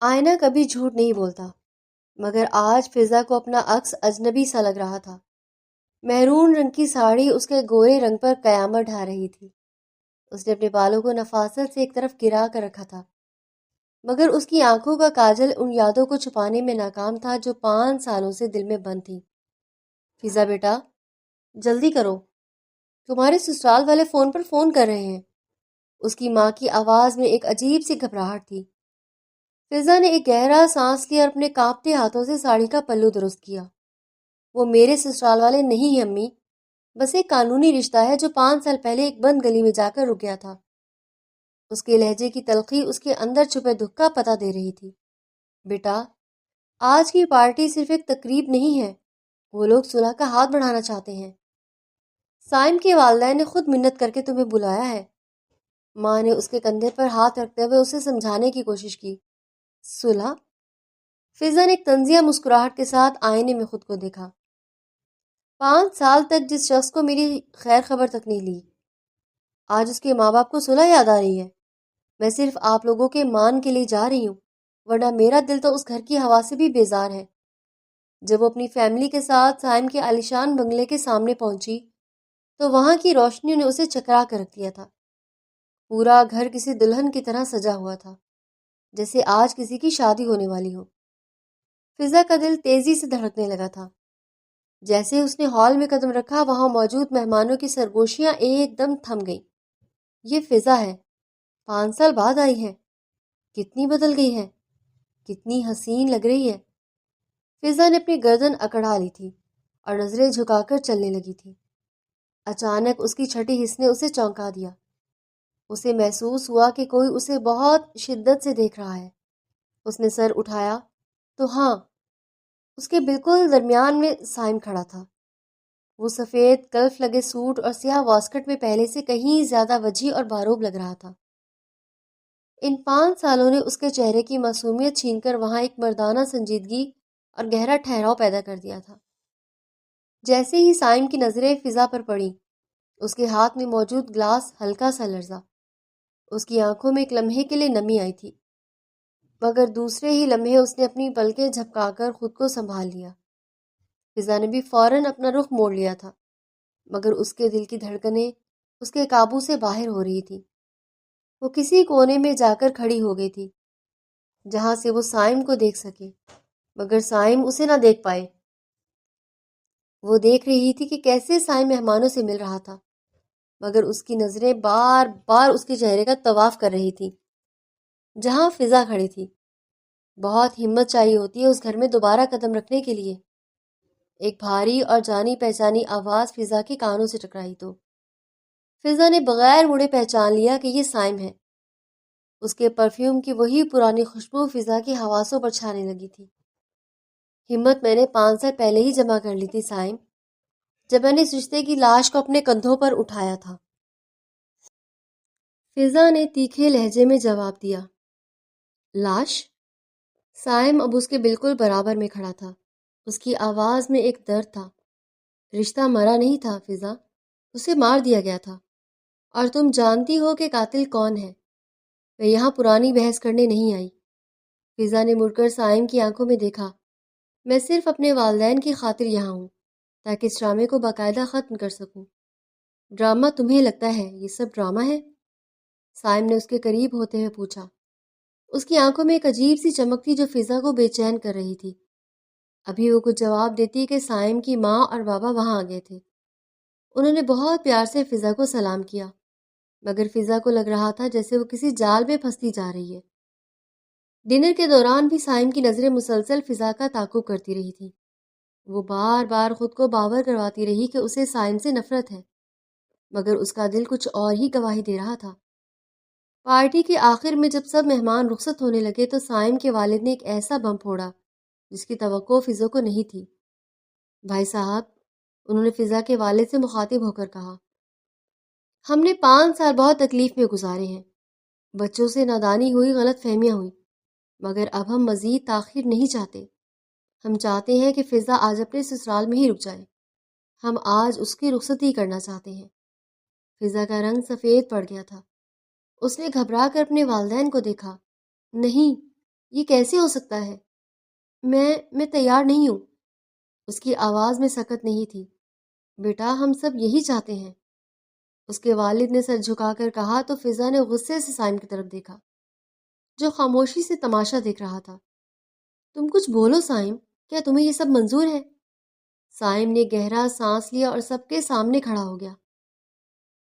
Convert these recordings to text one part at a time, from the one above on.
آئینہ کبھی جھوٹ نہیں بولتا، مگر آج فضا کو اپنا عکس اجنبی سا لگ رہا تھا۔ مہرون رنگ کی ساڑی اس کے گورے رنگ پر قیامت ڈھا رہی تھی۔ اس نے اپنے بالوں کو نفاست سے ایک طرف گرا کر رکھا تھا، مگر اس کی آنکھوں کا کاجل ان یادوں کو چھپانے میں ناکام تھا جو 5 سالوں سے دل میں بند تھی۔ فضا بیٹا، جلدی کرو، تمہارے سسرال والے فون پر فون کر رہے ہیں۔ اس کی ماں کی آواز میں ایک عجیب سی گھبراہٹ تھی۔ فضا نے ایک گہرا سانس لیا اور اپنے کانپتے ہاتھوں سے ساڑی کا پلو درست کیا۔ وہ میرے سسرال والے نہیں ہیں امی، بس ایک قانونی رشتہ ہے جو 5 سال پہلے ایک بند گلی میں جا کر رک گیا تھا۔ اس کے لہجے کی تلخی اس کے اندر چھپے دکھ کا پتہ دے رہی تھی۔ بیٹا، آج کی پارٹی صرف ایک تقریب نہیں ہے، وہ لوگ صلح کا ہاتھ بڑھانا چاہتے ہیں۔ سائم کے والدین نے خود منت کر کے تمہیں بلایا ہے۔ ماں نے اس کے کندھے پر ہاتھ رکھتے ہوئے اسے سمجھانے کی کوشش کی۔ صلح؟ فضا نے ایک طنزیہ مسکراہٹ کے ساتھ آئینے میں خود کو دیکھا۔ 5 سال تک جس شخص کو میری خیر خبر تک نہیں لی، آج اس کے ماں باپ کو صلح یاد آ رہی ہے۔ میں صرف آپ لوگوں کے مان کے لیے جا رہی ہوں، ورنہ میرا دل تو اس گھر کی ہوا سے بھی بیزار ہے۔ جب وہ اپنی فیملی کے ساتھ سائم کے عالیشان بنگلے کے سامنے پہنچی تو وہاں کی روشنیوں نے اسے چکرا کر رکھ دیا تھا۔ پورا گھر کسی دلہن کی طرح سجا ہوا تھا، جیسے آج کسی کی شادی ہونے والی ہو۔ فضا کا دل تیزی سے دھڑکنے لگا تھا۔ جیسے اس نے ہال میں قدم رکھا، وہاں موجود مہمانوں کی سرگوشیاں ایک دم تھم گئیں۔ یہ فضا ہے، 5 سال بعد آئی ہے، کتنی بدل گئی ہے، کتنی حسین لگ رہی ہے۔ فضا نے اپنی گردن اکڑا لی تھی اور نظریں جھکا کر چلنے لگی تھی۔ اچانک اس کی چھٹی حس نے اسے چونکا دیا۔ اسے محسوس ہوا کہ کوئی اسے بہت شدت سے دیکھ رہا ہے۔ اس نے سر اٹھایا تو ہاں، اس کے بالکل درمیان میں سائم کھڑا تھا۔ وہ سفید کلف لگے سوٹ اور سیاہ واسکٹ میں پہلے سے کہیں زیادہ وجیح اور باروب لگ رہا تھا۔ ان 5 سالوں نے اس کے چہرے کی معصومیت چھین کر وہاں ایک مردانہ سنجیدگی اور گہرا ٹھہراؤ پیدا کر دیا تھا۔ جیسے ہی سائم کی نظریں فضا پر پڑیں، اس کے ہاتھ میں موجود گلاس ہلکا سا لرزا۔ اس کی آنکھوں میں ایک لمحے کے لیے نمی آئی تھی، مگر دوسرے ہی لمحے اس نے اپنی پلکیں جھپکا کر خود کو سنبھال لیا۔ فضا نے بھی فوراً اپنا رخ موڑ لیا تھا، مگر اس کے دل کی دھڑکنیں اس کے قابو سے باہر ہو رہی تھی۔ وہ کسی کونے میں جا کر کھڑی ہو گئی تھی جہاں سے وہ سائم کو دیکھ سکے، مگر سائم اسے نہ دیکھ پائے۔ وہ دیکھ رہی تھی کہ کیسے سائم مہمانوں سے مل رہا تھا، مگر اس کی نظریں بار بار اس کے چہرے کا طواف کر رہی تھی جہاں فضا کھڑی تھی۔ بہت ہمت چاہیے ہوتی ہے اس گھر میں دوبارہ قدم رکھنے کے لیے۔ ایک بھاری اور جانی پہچانی آواز فضا کے کانوں سے ٹکرائی تو فضا نے بغیر مڑے پہچان لیا کہ یہ سائم ہے۔ اس کے پرفیوم کی وہی پرانی خوشبو فضا کے حواسوں پر چھانے لگی تھی۔ ہمت میں نے 5 سال پہلے ہی جمع کر لی تھی سائم، جب میں نے اس رشتے کی لاش کو اپنے کندھوں پر اٹھایا تھا۔ فضا نے تیکھے لہجے میں جواب دیا۔ لاش؟ سائم اب اس کے بالکل برابر میں کھڑا تھا۔ اس کی آواز میں ایک درد تھا۔ رشتہ مرا نہیں تھا فضا، اسے مار دیا گیا تھا، اور تم جانتی ہو کہ قاتل کون ہے۔ میں یہاں پرانی بحث کرنے نہیں آئی۔ فضا نے مڑ کر سائم کی آنکھوں میں دیکھا۔ میں صرف اپنے والدین کی خاطر یہاں ہوں، تاکہ اس ڈرامے کو باقاعدہ ختم کر سکوں۔ ڈرامہ تمہیں لگتا ہے یہ سب ڈرامہ ہے؟ سائم نے اس کے قریب ہوتے ہوئے پوچھا۔ اس کی آنکھوں میں ایک عجیب سی چمک تھی جو فضا کو بے چین کر رہی تھی۔ ابھی وہ کچھ جواب دیتی کہ سائم کی ماں اور بابا وہاں آ گئے تھے۔ انہوں نے بہت پیار سے فضا کو سلام کیا، مگر فضا کو لگ رہا تھا جیسے وہ کسی جال میں پھنستی جا رہی ہے۔ ڈنر کے دوران بھی سائم کی نظریں مسلسل فضا کا تعاقب کرتی رہی تھیں۔ وہ بار بار خود کو باور کرواتی رہی کہ اسے سائم سے نفرت ہے، مگر اس کا دل کچھ اور ہی گواہی دے رہا تھا۔ پارٹی کے آخر میں جب سب مہمان رخصت ہونے لگے تو سائم کے والد نے ایک ایسا بم پھوڑا جس کی توقع فضا کو نہیں تھی۔ بھائی صاحب، انہوں نے فضا کے والد سے مخاطب ہو کر کہا، ہم نے 5 سال بہت تکلیف میں گزارے ہیں۔ بچوں سے نادانی ہوئی، غلط فہمیاں ہوئی، مگر اب ہم مزید تاخیر نہیں چاہتے۔ ہم چاہتے ہیں کہ فضا آج اپنے سسرال میں ہی رک جائے۔ ہم آج اس کی رخصتی کرنا چاہتے ہیں۔ فضا کا رنگ سفید پڑ گیا تھا۔ اس نے گھبرا کر اپنے والدین کو دیکھا۔ نہیں، یہ کیسے ہو سکتا ہے؟ میں تیار نہیں ہوں۔ اس کی آواز میں سکت نہیں تھی۔ بیٹا، ہم سب یہی چاہتے ہیں، اس کے والد نے سر جھکا کر کہا تو فضا نے غصے سے سائم کی طرف دیکھا جو خاموشی سے تماشا دیکھ رہا تھا۔ تم کچھ بولو سائم، کیا تمہیں یہ سب منظور ہے؟ سائم نے گہرا سانس لیا اور سب کے سامنے کھڑا ہو گیا۔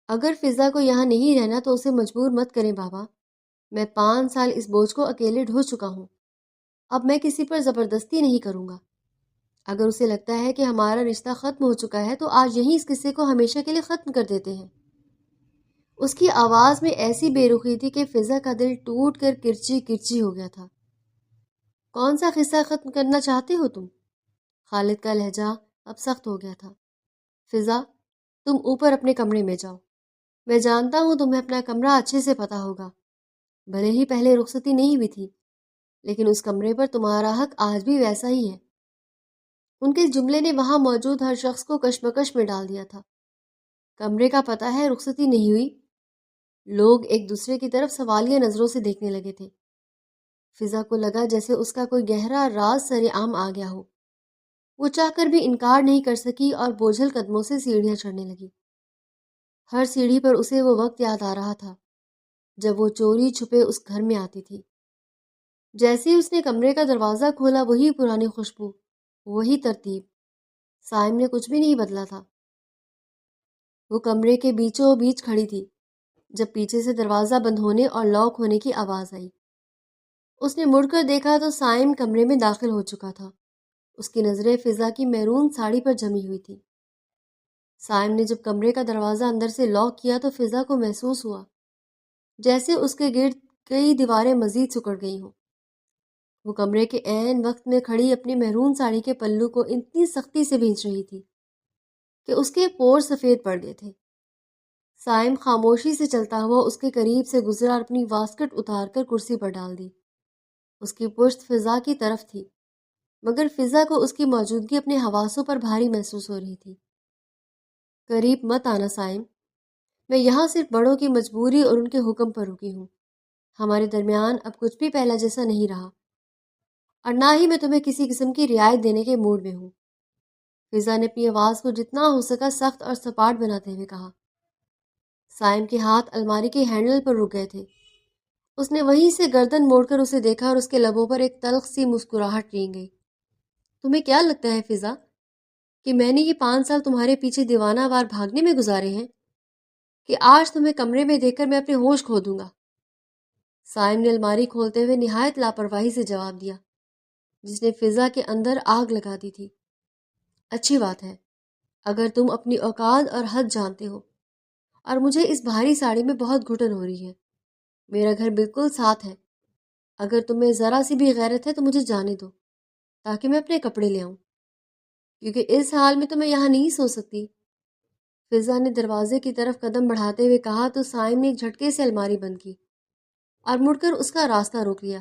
اگر فضا کو یہاں نہیں رہنا تو اسے مجبور مت کریں بابا۔ میں 5 سال اس بوجھ کو اکیلے ڈھو چکا ہوں، اب میں کسی پر زبردستی نہیں کروں گا۔ اگر اسے لگتا ہے کہ ہمارا رشتہ ختم ہو چکا ہے تو آج یہیں اس قصے کو ہمیشہ کے لیے ختم کر دیتے ہیں۔ اس کی آواز میں ایسی بے رخی تھی کہ فضا کا دل ٹوٹ کر کرچی کرچی ہو گیا تھا۔ کون سا قصہ ختم کرنا چاہتے ہو تم؟ خالد کا لہجہ اب سخت ہو گیا تھا۔ فضا، تم اوپر اپنے کمرے میں جاؤ۔ میں جانتا ہوں تمہیں اپنا کمرہ اچھے سے پتہ ہوگا، بھلے ہی پہلے رخصتی نہیں ہوئی تھی، لیکن اس کمرے پر تمہارا حق آج بھی ویسا ہی ہے۔ ان کے جملے نے وہاں موجود ہر شخص کو کشمکش میں ڈال دیا تھا۔ کمرے کا پتہ ہے، رخصتی نہیں ہوئی؟ لوگ ایک دوسرے کی طرف سوالیہ نظروں سے دیکھنے لگے تھے۔ فضا کو لگا جیسے اس کا کوئی گہرا راز سر عام آ گیا ہو۔ وہ چاہ کر بھی انکار نہیں کر سکی اور بوجھل قدموں سے سیڑھیاں چڑھنے لگی۔ ہر سیڑھی پر اسے وہ وقت یاد آ رہا تھا جب وہ چوری چھپے اس گھر میں آتی تھی۔ جیسے ہی اس نے کمرے کا دروازہ کھولا، وہی پرانی خوشبو، وہی ترتیب۔ سائم نے کچھ بھی نہیں بدلا تھا۔ وہ کمرے کے بیچوں بیچ کھڑی تھی جب پیچھے سے دروازہ بند ہونے اور لاک ہونے کی آواز آئی۔ اس نے مڑ کر دیکھا تو سائم کمرے میں داخل ہو چکا تھا۔ اس کی نظریں فضا کی میرون ساڑی پر جمی ہوئی تھی۔ سائم نے جب کمرے کا دروازہ اندر سے لاک کیا تو فضا کو محسوس ہوا جیسے اس کے گرد کئی دیواریں مزید سکڑ گئی ہوں۔ وہ کمرے کے عین وقت میں کھڑی اپنی میرون ساڑی کے پلو کو اتنی سختی سے بھینچ رہی تھی کہ اس کے پور سفید پڑ گئے تھے۔ سائم خاموشی سے چلتا ہوا اس کے قریب سے گزرا اور اپنی واسکٹ اتار کر کرسی پر ڈال دی۔ اس کی پشت فضا کی طرف تھی، مگر فضا کو اس کی موجودگی اپنے حواسوں پر بھاری محسوس ہو رہی تھی۔ قریب مت آنا سائم، میں یہاں صرف بڑوں کی مجبوری اور ان کے حکم پر رکی ہوں۔ ہمارے درمیان اب کچھ بھی پہلا جیسا نہیں رہا، اور نہ ہی میں تمہیں کسی قسم کی رعایت دینے کے موڈ میں ہوں۔ فضا نے اپنی آواز کو جتنا ہو سکا سخت اور سپاٹ بناتے ہوئے کہا۔ سائم کے ہاتھ الماری کے ہینڈل پر رک گئے تھے۔ اس نے وہیں سے گردن موڑ کر اسے دیکھا اور اس کے لبوں پر ایک تلخ سی مسکراہٹ رینگ گئی۔ تمہیں کیا لگتا ہے فضا کہ میں نے یہ 5 سال تمہارے پیچھے دیوانہ وار بھاگنے میں گزارے ہیں، کہ آج تمہیں کمرے میں دیکھ کر میں اپنے ہوش کھو دوں گا؟ سائم نے الماری کھولتے ہوئے نہایت لاپرواہی سے جواب دیا، جس نے فضا کے اندر آگ لگا دی تھی۔ اچھی بات ہے، اگر تم اپنی اوقات اور حد جانتے ہو، اور مجھے اس بھاری ساڑی میں بہت گھٹن ہو رہی ہے۔ میرا گھر بالکل ساتھ ہے، اگر تمہیں ذرا سی بھی غیرت ہے تو مجھے جانے دو تاکہ میں اپنے کپڑے لے آؤں، کیونکہ اس حال میں تو میں یہاں نہیں سو سکتی۔ فضا نے دروازے کی طرف قدم بڑھاتے ہوئے کہا تو سائم نے ایک جھٹکے سے الماری بند کی اور مڑ کر اس کا راستہ روک لیا۔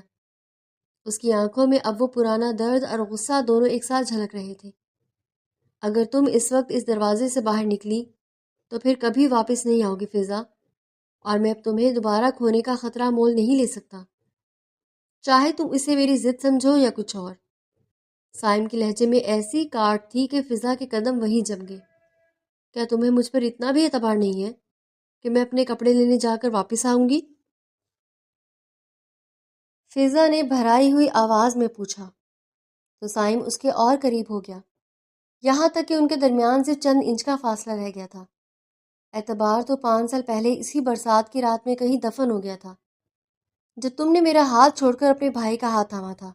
اس کی آنکھوں میں اب وہ پرانا درد اور غصہ دونوں ایک ساتھ جھلک رہے تھے۔ اگر تم اس وقت اس دروازے سے باہر نکلی تو پھر کبھی واپس نہیں آؤ گی فضا، اور میں اب تمہیں دوبارہ کھونے کا خطرہ مول نہیں لے سکتا، چاہے تم اسے میری ضد سمجھو یا کچھ اور۔ سائم کے لہجے میں ایسی کاٹ تھی کہ فضا کے قدم وہیں جم گئے۔ کیا تمہیں مجھ پر اتنا بھی اعتبار نہیں ہے کہ میں اپنے کپڑے لینے جا کر واپس آؤں گی؟ فضا نے بھرائی ہوئی آواز میں پوچھا تو سائم اس کے اور قریب ہو گیا، یہاں تک کہ ان کے درمیان سے چند انچ کا فاصلہ رہ گیا تھا۔ اعتبار تو 5 سال پہلے اسی برسات کی رات میں کہیں دفن ہو گیا تھا، جب تم نے میرا ہاتھ چھوڑ کر اپنے بھائی کا ہاتھ تھاما تھا،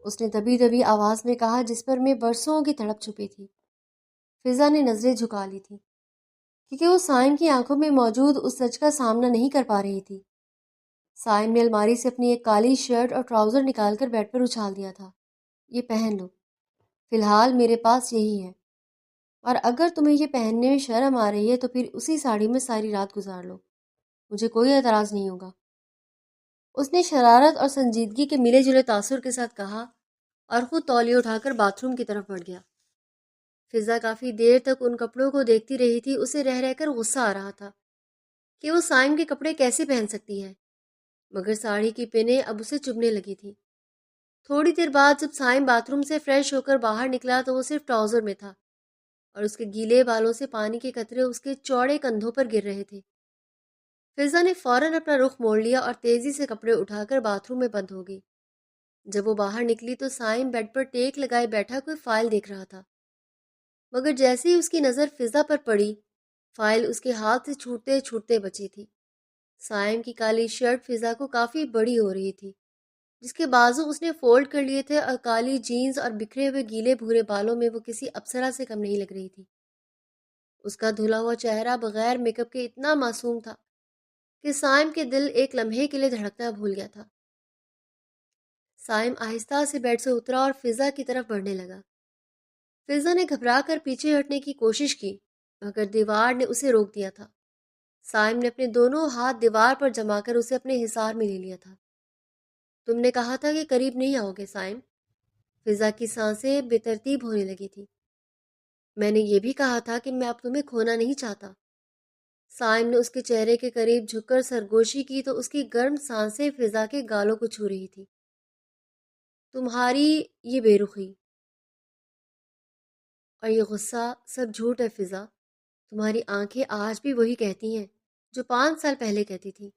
اس نے دبی دبی آواز میں کہا جس پر میں برسوں کی تڑپ چھپی تھی۔ فضا نے نظریں جھکا لی تھی کیونکہ وہ سائم کی آنکھوں میں موجود اس سچ کا سامنا نہیں کر پا رہی تھی۔ سائم نے الماری سے اپنی ایک کالی شرٹ اور ٹراؤزر نکال کر بیڈ پر اچھال دیا تھا۔ یہ پہن لو، فی الحال میرے پاس یہی ہے، اور اگر تمہیں یہ پہننے میں شرم آ رہی ہے تو پھر اسی ساڑی میں ساری رات گزار لو، مجھے کوئی اعتراض نہیں ہوگا۔ اس نے شرارت اور سنجیدگی کے ملے جلے تاثر کے ساتھ کہا اور خود تولیے اٹھا کر باتھ روم کی طرف بڑھ گیا۔ فضا کافی دیر تک ان کپڑوں کو دیکھتی رہی تھی۔ اسے رہ رہ کر غصہ آ رہا تھا کہ وہ سائم کے کپڑے کیسے پہن سکتی ہے، مگر ساڑی کی پنیں اب اسے چبھنے لگی تھی۔ تھوڑی دیر بعد جب سائم باتھ روم سے فریش ہو کر باہر نکلا تو وہ صرف ٹراؤزر میں تھا اور اس کے گیلے بالوں سے پانی کے قطرے اس کے چوڑے کندھوں پر گر رہے تھے۔ فضا نے فوراً اپنا رخ موڑ لیا اور تیزی سے کپڑے اٹھا کر باتھ روم میں بند ہو گئی۔ جب وہ باہر نکلی تو سائم بیڈ پر ٹیک لگائے بیٹھا کوئی فائل دیکھ رہا تھا، مگر جیسے ہی اس کی نظر فضا پر پڑی، فائل اس کے ہاتھ سے چھوٹتے چھوٹتے بچی تھی۔ سائم کی کالی شرٹ فضا کو کافی بڑی ہو رہی تھی، جس کے بازو اس نے فولڈ کر لیے تھے، اور کالی جینز اور بکھرے ہوئے گیلے بھورے بالوں میں وہ کسی اپسرا سے کم نہیں لگ رہی تھی۔ اس کا دھلا ہوا چہرہ بغیر میک اپ کے اتنا معصوم تھا کہ سائم کے دل ایک لمحے کے لیے دھڑکنا بھول گیا تھا۔ سائم آہستہ سے بیڈ سے اترا اور فضا کی طرف بڑھنے لگا۔ فضا نے گھبرا کر پیچھے ہٹنے کی کوشش کی، مگر دیوار نے اسے روک دیا تھا۔ سائم نے اپنے دونوں ہاتھ دیوار پر جما کر اسے اپنے حصار میں لے لیا تھا۔ تم نے کہا تھا کہ قریب نہیں آؤ گے سائم۔ فضا کی سانسیں بے ترتیب ہونے لگی تھی۔ میں نے یہ بھی کہا تھا کہ میں اب تمہیں کھونا نہیں چاہتا۔ سائم نے اس کے چہرے کے قریب جھک کر سرگوشی کی تو اس کی گرم سانسیں فضا کے گالوں کو چھو رہی تھی۔ تمہاری یہ بے رخی اور یہ غصہ سب جھوٹ ہے فضا۔ تمہاری آنکھیں آج بھی وہی کہتی ہیں جو 5 سال پہلے کہتی تھی۔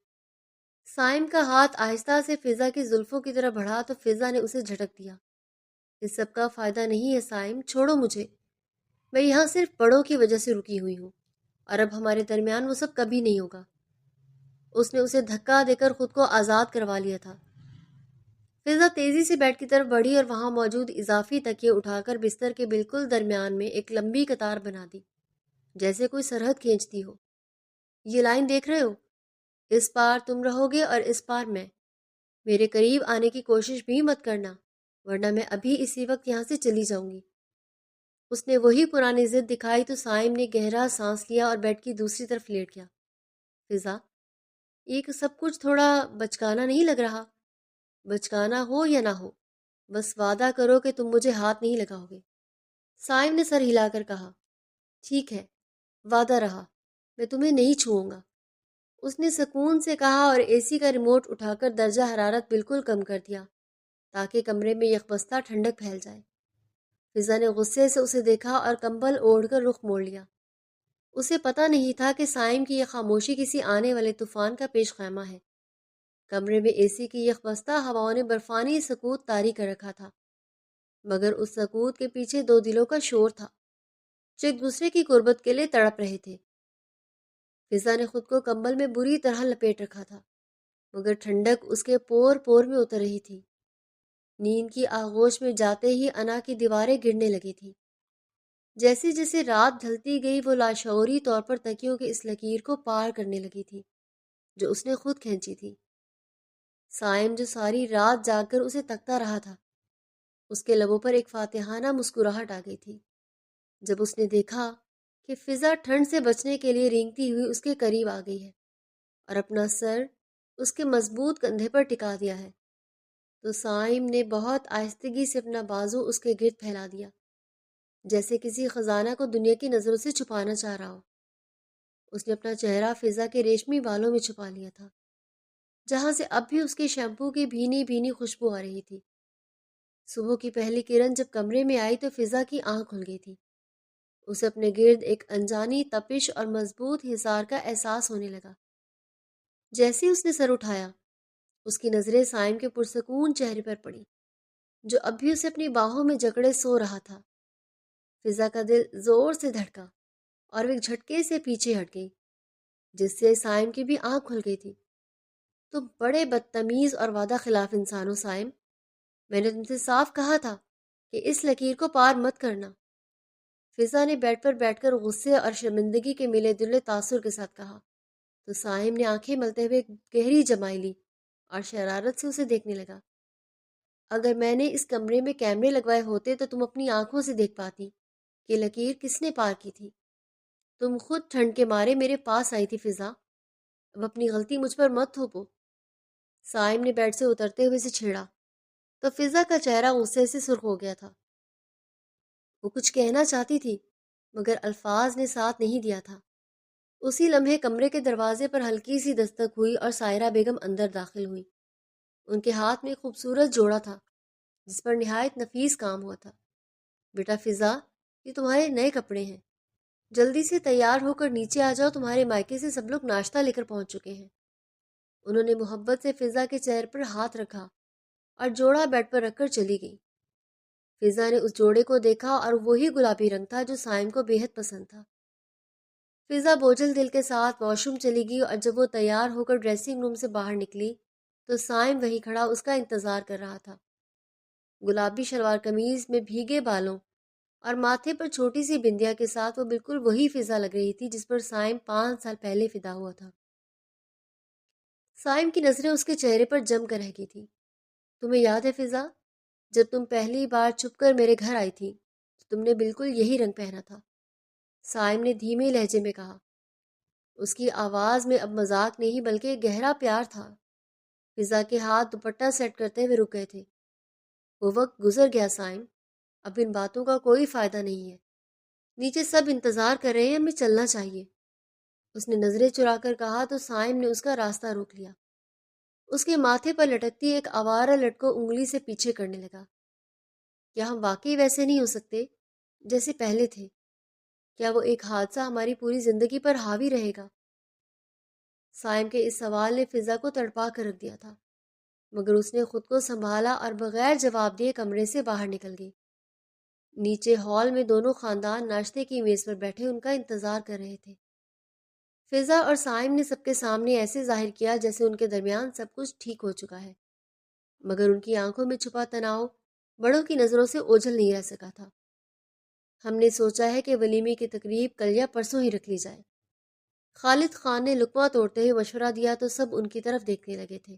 سائم کا ہاتھ آہستہ سے فضا کی زلفوں کی طرف بڑھا تو فضا نے اسے جھٹک دیا۔ اس سب کا فائدہ نہیں ہے سائم، چھوڑو مجھے۔ میں یہاں صرف بڑوں کی وجہ سے رکی ہوئی ہوں، اور اب ہمارے درمیان وہ سب کبھی نہیں ہوگا۔ اس نے اسے دھکا دے کر خود کو آزاد کروا لیا تھا۔ فضا تیزی سے بیڈ کی طرف بڑھی اور وہاں موجود اضافی تکیے اٹھا کر بستر کے بالکل درمیان میں ایک لمبی قطار بنا دی، جیسے کوئی سرحد کھینچتی ہو۔ یہ لائن دیکھ رہے ہو؟ اس پار تم رہو گے اور اس پار میں۔ میرے قریب آنے کی کوشش بھی مت کرنا، ورنہ میں ابھی اسی وقت یہاں سے چلی جاؤں گی۔ اس نے وہی پرانی ضد دکھائی تو سائم نے گہرا سانس لیا اور بیڈ کی دوسری طرف لیٹ گیا۔ فضا، یہ سب کچھ تھوڑا بچکانا نہیں لگ رہا؟ بچکانا ہو یا نہ ہو، بس وعدہ کرو کہ تم مجھے ہاتھ نہیں لگاؤ گے۔ سائم نے سر ہلا کر کہا، ٹھیک ہے، وعدہ رہا، میں تمہیں نہیں چھوؤں گا۔ اس نے سکون سے کہا اور اے سی کا ریموٹ اٹھا کر درجہ حرارت بالکل کم کر دیا تاکہ کمرے میں یکبستہ ٹھنڈک پھیل جائے۔ فضا نے غصے سے اسے دیکھا اور کمبل اوڑھ کر رخ موڑ لیا۔ اسے پتہ نہیں تھا کہ سائم کی یہ خاموشی کسی آنے والے طوفان کا پیش خیمہ ہے۔ کمرے میں اے سی کی یکبستہ ہواؤں نے برفانی سکوت طاری کر رکھا تھا، مگر اس سکوت کے پیچھے دو دلوں کا شور تھا جو ایک دوسرے کی قربت کے لیے تڑپ رہے تھے۔ فضا نے خود کو کمبل میں بری طرح لپیٹ رکھا تھا، مگر ٹھنڈک اس کے پور پور میں اتر رہی تھی۔ نیند کی آغوش میں جاتے ہی انا کی دیواریں گرنے لگی تھی۔ جیسے جیسے رات ڈھلتی گئی وہ لاشعوری طور پر تکیوں کی اس لکیر کو پار کرنے لگی تھی جو اس نے خود کھینچی تھی۔ سائم جو ساری رات جاگ کر اسے تکتا رہا تھا، اس کے لبوں پر ایک فاتحانہ مسکراہٹ آ گئی تھی جب اس نے دیکھا کہ فضا ٹھنڈ سے بچنے کے لیے رینگتی ہوئی اس کے قریب آ گئی ہے اور اپنا سر اس کے مضبوط کندھے پر ٹکا دیا ہے، تو سائم نے بہت آہستگی سے اپنا بازو اس کے گرد پھیلا دیا، جیسے کسی خزانہ کو دنیا کی نظروں سے چھپانا چاہ رہا ہو۔ اس نے اپنا چہرہ فضا کے ریشمی بالوں میں چھپا لیا تھا، جہاں سے اب بھی اس کے شیمپو کی بھینی بھینی خوشبو آ رہی تھی۔ صبح کی پہلی کرن جب کمرے میں آئی تو فضا کی آنکھ کھل گئی تھی۔ اسے اپنے گرد ایک انجانی تپش اور مضبوط حصار کا احساس ہونے لگا۔ جیسے اس نے سر اٹھایا، اس کی نظریں سائم کے پرسکون چہرے پر پڑی جو اب بھی اسے اپنی باہوں میں جکڑے سو رہا تھا۔ فضا کا دل زور سے دھڑکا اور وہ ایک جھٹکے سے پیچھے ہٹ گئی، جس سے سائم کی بھی آنکھ کھل گئی تھی۔ تم بڑے بدتمیز اور وعدہ خلاف انسان ہو سائم، میں نے تم سے صاف کہا تھا کہ اس لکیر کو پار مت کرنا۔ فضا نے بیڈ پر بیٹھ کر غصے اور شرمندگی کے ملے جلے تاثر کے ساتھ کہا، تو سائم نے آنکھیں ملتے ہوئے گہری جمائی لی اور شرارت سے اسے دیکھنے لگا۔ اگر میں نے اس کمرے میں کیمرے لگوائے ہوتے تو تم اپنی آنکھوں سے دیکھ پاتی کہ لکیر کس نے پار کی تھی۔ تم خود ٹھنڈ کے مارے میرے پاس آئی تھی فضا، اب اپنی غلطی مجھ پر مت تھوپو۔ سائم نے بیڈ سے اترتے ہوئے سے چھیڑا تو فضا کا چہرہ غصے سے سرخ ہو گیا تھا۔ وہ کچھ کہنا چاہتی تھی مگر الفاظ نے ساتھ نہیں دیا تھا۔ اسی لمحے کمرے کے دروازے پر ہلکی سی دستک ہوئی اور سائرہ بیگم اندر داخل ہوئی۔ ان کے ہاتھ میں خوبصورت جوڑا تھا جس پر نہایت نفیس کام ہوا تھا۔ بیٹا فضا، یہ تمہارے نئے کپڑے ہیں، جلدی سے تیار ہو کر نیچے آ جاؤ، تمہارے مائکے سے سب لوگ ناشتہ لے کر پہنچ چکے ہیں۔ انہوں نے محبت سے فضا کے چہرے پر ہاتھ رکھا اور جوڑا بیڈ پر رکھ کر چلی گئی۔ فضا نے اس جوڑے کو دیکھا اور وہی گلابی رنگ تھا جو سائم کو بے حد پسند تھا۔ فضا بوجھل دل کے ساتھ واش روم چلی گئی اور جب وہ تیار ہو کر ڈریسنگ روم سے باہر نکلی تو سائم وہیں کھڑا اس کا انتظار کر رہا تھا۔ گلابی شلوار قمیض میں بھیگے بالوں اور ماتھے پر چھوٹی سی بندیا کے ساتھ وہ بالکل وہی فضا لگ رہی تھی جس پر سائم 5 سال پہلے فدا ہوا تھا۔ سائم کی نظریں اس کے چہرے پر جم کر رہ گئی تھی۔ تمہیں یاد ہے فضا، جب تم پہلی بار چھپ کر میرے گھر آئی تھی تو تم نے بالکل یہی رنگ پہنا تھا، سائم نے دھیمے لہجے میں کہا۔ اس کی آواز میں اب مذاق نہیں بلکہ گہرا پیار تھا۔ فضا کے ہاتھ دوپٹہ سیٹ کرتے ہوئے رک گئے تھے۔ وہ وقت گزر گیا سائم، اب ان باتوں کا کوئی فائدہ نہیں ہے، نیچے سب انتظار کر رہے ہیں، ہمیں چلنا چاہیے۔ اس نے نظریں چرا کر کہا تو سائم نے اس کا راستہ روک لیا۔ اس کے ماتھے پر لٹکتی ایک آوارہ لٹ کو انگلی سے پیچھے کرنے لگا۔ کیا ہم واقعی ویسے نہیں ہو سکتے جیسے پہلے تھے؟ کیا وہ ایک حادثہ ہماری پوری زندگی پر حاوی رہے گا؟ سائم کے اس سوال نے فضا کو تڑپا کر رکھ دیا تھا، مگر اس نے خود کو سنبھالا اور بغیر جواب دیے کمرے سے باہر نکل گئی۔ نیچے ہال میں دونوں خاندان ناشتے کی میز پر بیٹھے ان کا انتظار کر رہے تھے۔ فضا اور سائم نے سب کے سامنے ایسے ظاہر کیا جیسے ان کے درمیان سب کچھ ٹھیک ہو چکا ہے، مگر ان کی آنکھوں میں چھپا تناؤ بڑوں کی نظروں سے اوجھل نہیں رہ سکا تھا۔ ہم نے سوچا ہے کہ ولیمے کی تقریب کل یا پرسوں ہی رکھ لی جائے۔ خالد خان نے لقمہ توڑتے ہوئے مشورہ دیا تو سب ان کی طرف دیکھنے لگے تھے۔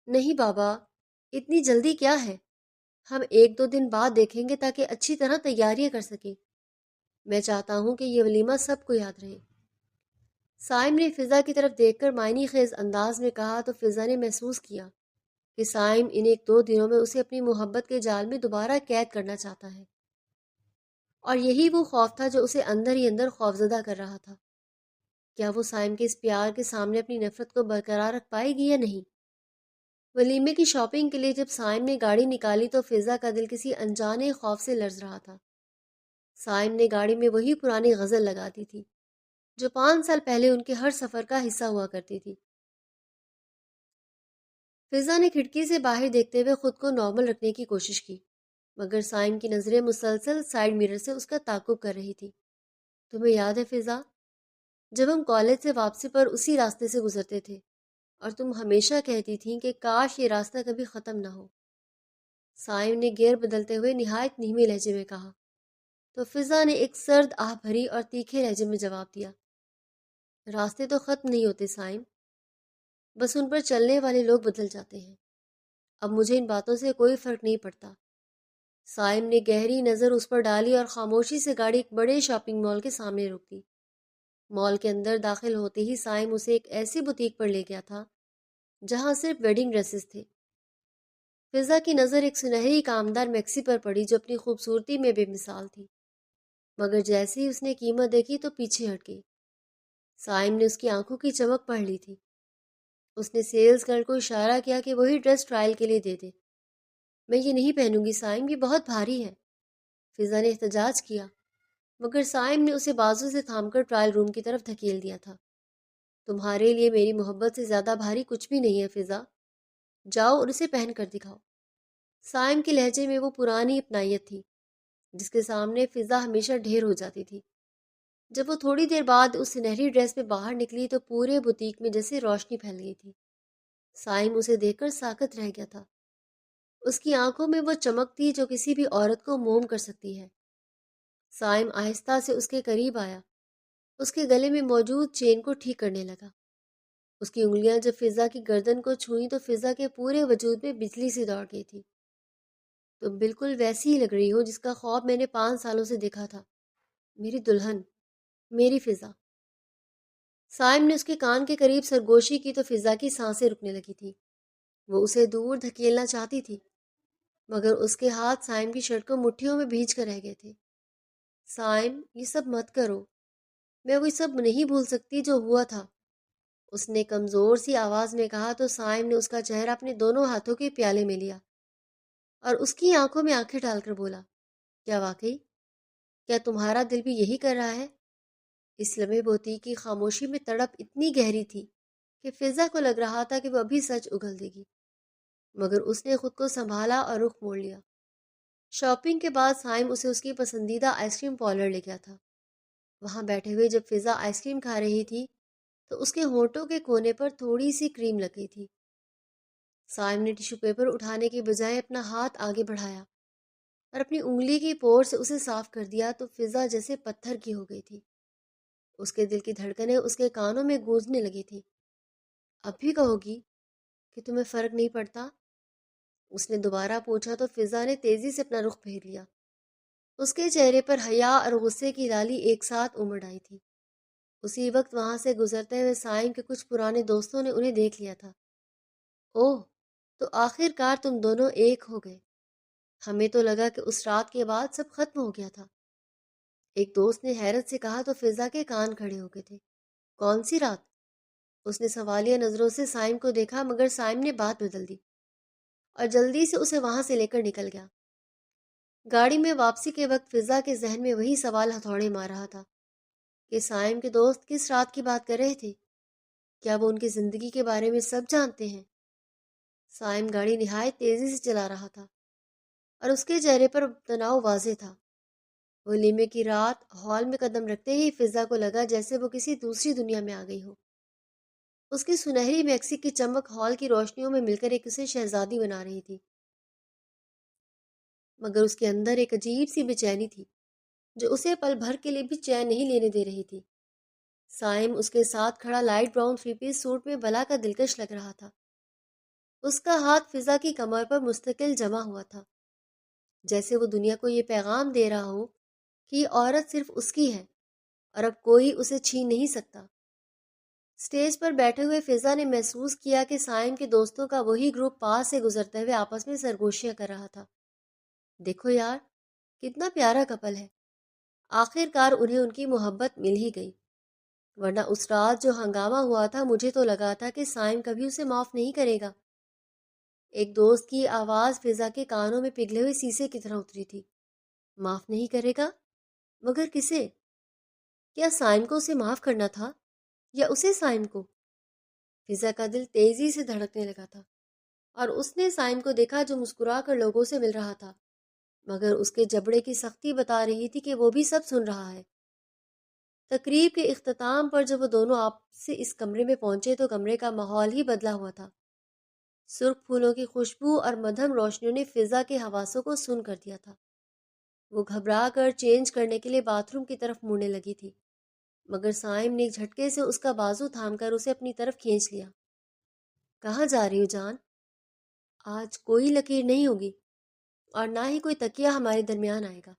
نہیں بابا، اتنی جلدی کیا ہے؟ ہم 1-2 دن بعد دیکھیں گے تاکہ اچھی طرح تیاریاں کر سکیں۔ میں چاہتا ہوں کہ یہ ولیمہ سب کو یاد رہے۔ سائم نے فضا کی طرف دیکھ کر معنی خیز انداز میں کہا تو فضا نے محسوس کیا کہ سائم ان 1-2 دنوں میں اسے اپنی محبت کے جال میں دوبارہ قید کرنا چاہتا ہے، اور یہی وہ خوف تھا جو اسے اندر ہی اندر خوفزدہ کر رہا تھا۔ کیا وہ سائم کے اس پیار کے سامنے اپنی نفرت کو برقرار رکھ پائے گی یا نہیں؟ ولیمے کی شاپنگ کے لیے جب سائم نے گاڑی نکالی تو فضا کا دل کسی انجانے خوف سے لرز رہا تھا۔ سائم نے گاڑی میں وہی پرانی غزل لگا دی تھی جو 5 سال پہلے ان کے ہر سفر کا حصہ ہوا کرتی تھی۔ فضا نے کھڑکی سے باہر دیکھتے ہوئے خود کو نارمل رکھنے کی کوشش کی، مگر سائم کی نظریں مسلسل سائیڈ میرر سے اس کا تعاقب کر رہی تھی۔ تمہیں یاد ہے فضا، جب ہم کالج سے واپسی پر اسی راستے سے گزرتے تھے اور تم ہمیشہ کہتی تھیں کہ کاش یہ راستہ کبھی ختم نہ ہو؟ سائم نے گیئر بدلتے ہوئے نہایت دھیمے لہجے میں کہا، تو فضا نے ایک سرد آہ بھری اور تیکھے لہجے میں جواب دیا، راستے تو ختم نہیں ہوتے سائم، بس ان پر چلنے والے لوگ بدل جاتے ہیں۔ اب مجھے ان باتوں سے کوئی فرق نہیں پڑتا۔ سائم نے گہری نظر اس پر ڈالی اور خاموشی سے گاڑی ایک بڑے شاپنگ مال کے سامنے روک دی۔ مال کے اندر داخل ہوتے ہی سائم اسے ایک ایسی بوتیک پر لے گیا تھا جہاں صرف ویڈنگ ڈریسز تھے۔ فضا کی نظر ایک سنہری کامدار میکسی پر پڑی جو اپنی خوبصورتی میں بے مثال تھی، مگر جیسے ہی اس نے قیمت دیکھی تو پیچھے ہٹ گئی۔ سائم نے اس کی آنکھوں کی چمک پڑھ لی تھی۔ اس نے سیلز گرل کو اشارہ کیا کہ وہی ڈریس ٹرائل کے لیے دے دے۔ میں یہ نہیں پہنوں گی سائم، یہ بہت بھاری ہے، فضا نے احتجاج کیا، مگر سائم نے اسے بازو سے تھام کر ٹرائل روم کی طرف دھکیل دیا تھا۔ تمہارے لیے میری محبت سے زیادہ بھاری کچھ بھی نہیں ہے فضا، جاؤ اور اسے پہن کر دکھاؤ۔ سائم کے لہجے میں وہ پرانی اپنائیت تھی جس کے سامنے فضا ہمیشہ ڈھیر ہو جاتی تھی۔ جب وہ تھوڑی دیر بعد اس سنہری ڈریس میں باہر نکلی تو پورے بوتیک میں جیسے روشنی پھیل گئی تھی۔ سائم اسے دیکھ کر ساکت رہ گیا تھا۔ اس کی آنکھوں میں وہ چمک تھی جو کسی بھی عورت کو موم کر سکتی ہے۔ سائم آہستہ سے اس کے قریب آیا، اس کے گلے میں موجود چین کو ٹھیک کرنے لگا۔ اس کی انگلیاں جب فضا کی گردن کو چھوئیں تو فضا کے پورے وجود میں بجلی سی دوڑ گئی تھی۔ تم بالکل ویسی ہی لگ رہی ہو جس کا خواب میں نے 5 سالوں سے دیکھا تھا، میری دلہن، میری فضا۔ سائم نے اس کے کان کے قریب سرگوشی کی تو فضا کی سانسیں رکنے لگی تھی۔ وہ اسے دور دھکیلنا چاہتی تھی، مگر اس کے ہاتھ سائم کی شرٹ کو مٹھیوں میں بھینچ کر رہ گئے تھے۔ سائم، یہ سب مت کرو، میں وہ سب نہیں بھول سکتی جو ہوا تھا، اس نے کمزور سی آواز میں کہا تو سائم نے اس کا چہرہ اپنے دونوں ہاتھوں کے پیالے میں لیا اور اس کی آنکھوں میں آنکھیں ڈال کر بولا، کیا واقعی؟ کیا تمہارا دل بھی یہی کر رہا ہے؟ اس لمحے بوتی کی خاموشی میں تڑپ اتنی گہری تھی کہ فضا کو لگ رہا تھا کہ وہ ابھی سچ اگل دے گی، مگر اس نے خود کو سنبھالا اور رخ موڑ لیا۔ شاپنگ کے بعد سائم اسے اس کی پسندیدہ آئس کریم پارلر لے گیا تھا۔ وہاں بیٹھے ہوئے جب فضا آئس کریم کھا رہی تھی تو اس کے ہونٹوں کے کونے پر تھوڑی سی کریم لگ گئی تھی۔ سائم نے ٹیشو پیپر اٹھانے کے بجائے اپنا ہاتھ آگے بڑھایا اور اپنی انگلی کی پور سے اسے صاف کر دیا تو فضا جیسے پتھر کی ہو گئی تھی۔ اس کے دل کی دھڑکنیں اس کے کانوں میں گونجنے لگی تھی۔ اب بھی کہو گی کہ تمہیں فرق نہیں پڑتا؟ اس نے دوبارہ پوچھا تو فضا نے تیزی سے اپنا رخ پھیر لیا۔ اس کے چہرے پر حیا اور غصے کی لالی ایک ساتھ امڑ آئی تھی۔ اسی وقت وہاں سے گزرتے ہوئے سائم کے کچھ پرانے دوستوں نے انہیں دیکھ لیا تھا۔ اوہ، تو آخر کار تم دونوں ایک ہو گئے۔ ہمیں تو لگا کہ اس رات کے بعد سب ختم ہو گیا تھا۔ ایک دوست نے حیرت سے کہا تو فضا کے کان کھڑے ہو گئے تھے۔ کون سی رات؟ اس نے سوالیہ نظروں سے سائم کو دیکھا، مگر سائم نے بات بدل دی اور جلدی سے اسے وہاں سے لے کر نکل گیا۔ گاڑی میں واپسی کے وقت فضا کے ذہن میں وہی سوال ہتھوڑے مار رہا تھا کہ سائم کے دوست کس رات کی بات کر رہے تھے؟ کیا وہ ان کی زندگی کے بارے میں سب جانتے ہیں؟ سائم گاڑی نہایت تیزی سے چلا رہا تھا اور اس کے چہرے پر تناؤ واضح تھا۔ ولیمے کی رات ہال میں قدم رکھتے ہی فضا کو لگا جیسے وہ کسی دوسری دنیا میں آ گئی ہو۔ اس کی سنہری میکسی کی چمک ہال کی روشنیوں میں مل کر ایک اسے شہزادی بنا رہی تھی، مگر اس کے اندر ایک عجیب سی بے چینی تھی جو اسے پل بھر کے لیے بھی چین نہیں لینے دے رہی تھی۔ سائم اس کے ساتھ کھڑا light brown three piece suit میں بلا کا دلکش لگ رہا تھا۔ اس کا ہاتھ فضا کی کمر پر مستقل جمع ہوا تھا، جیسے وہ دنیا کو یہ پیغام دے رہا ہو کہ یہ عورت صرف اس کی ہے اور اب کوئی اسے چھین نہیں سکتا۔ اسٹیج پر بیٹھے ہوئے فضا نے محسوس کیا کہ سائم کے دوستوں کا وہی گروپ پاس سے گزرتے ہوئے آپس میں سرگوشیاں کر رہا تھا۔ دیکھو یار، کتنا پیارا کپل ہے۔ آخر کار انہیں ان کی محبت مل ہی گئی، ورنہ اس رات جو ہنگامہ ہوا تھا مجھے تو لگا تھا کہ سائم کبھی اسے معاف نہیں کرے گا۔ ایک دوست کی آواز فضا کے کانوں میں پگھلے ہوئے سیسے کی طرح اتری تھی۔ معاف نہیں کرے گا؟ مگر کسے؟ کیا سائم کو اسے معاف کرنا تھا یا اسے سائم کو؟ فضا کا دل تیزی سے دھڑکنے لگا تھا اور اس نے سائم کو دیکھا جو مسکرا کر لوگوں سے مل رہا تھا، مگر اس کے جبڑے کی سختی بتا رہی تھی کہ وہ بھی سب سن رہا ہے۔ تقریب کے اختتام پر جب وہ دونوں آپ سے اس کمرے میں پہنچے تو کمرے کا ماحول ہی بدلا ہوا تھا۔ سرخ پھولوں کی خوشبو اور مدھم روشنیوں نے فضا کے حواسوں کو سن کر دیا تھا۔ وہ گھبرا کر چینج کرنے کے لیے باتھ روم کی طرف مڑنے لگی تھی، مگر سائم نے ایک جھٹکے سے اس کا بازو تھام کر اسے اپنی طرف کھینچ لیا۔ کہاں جا رہی ہو جان؟ آج کوئی لکیر نہیں ہوگی اور نہ ہی کوئی تکیہ ہمارے درمیان آئے گا۔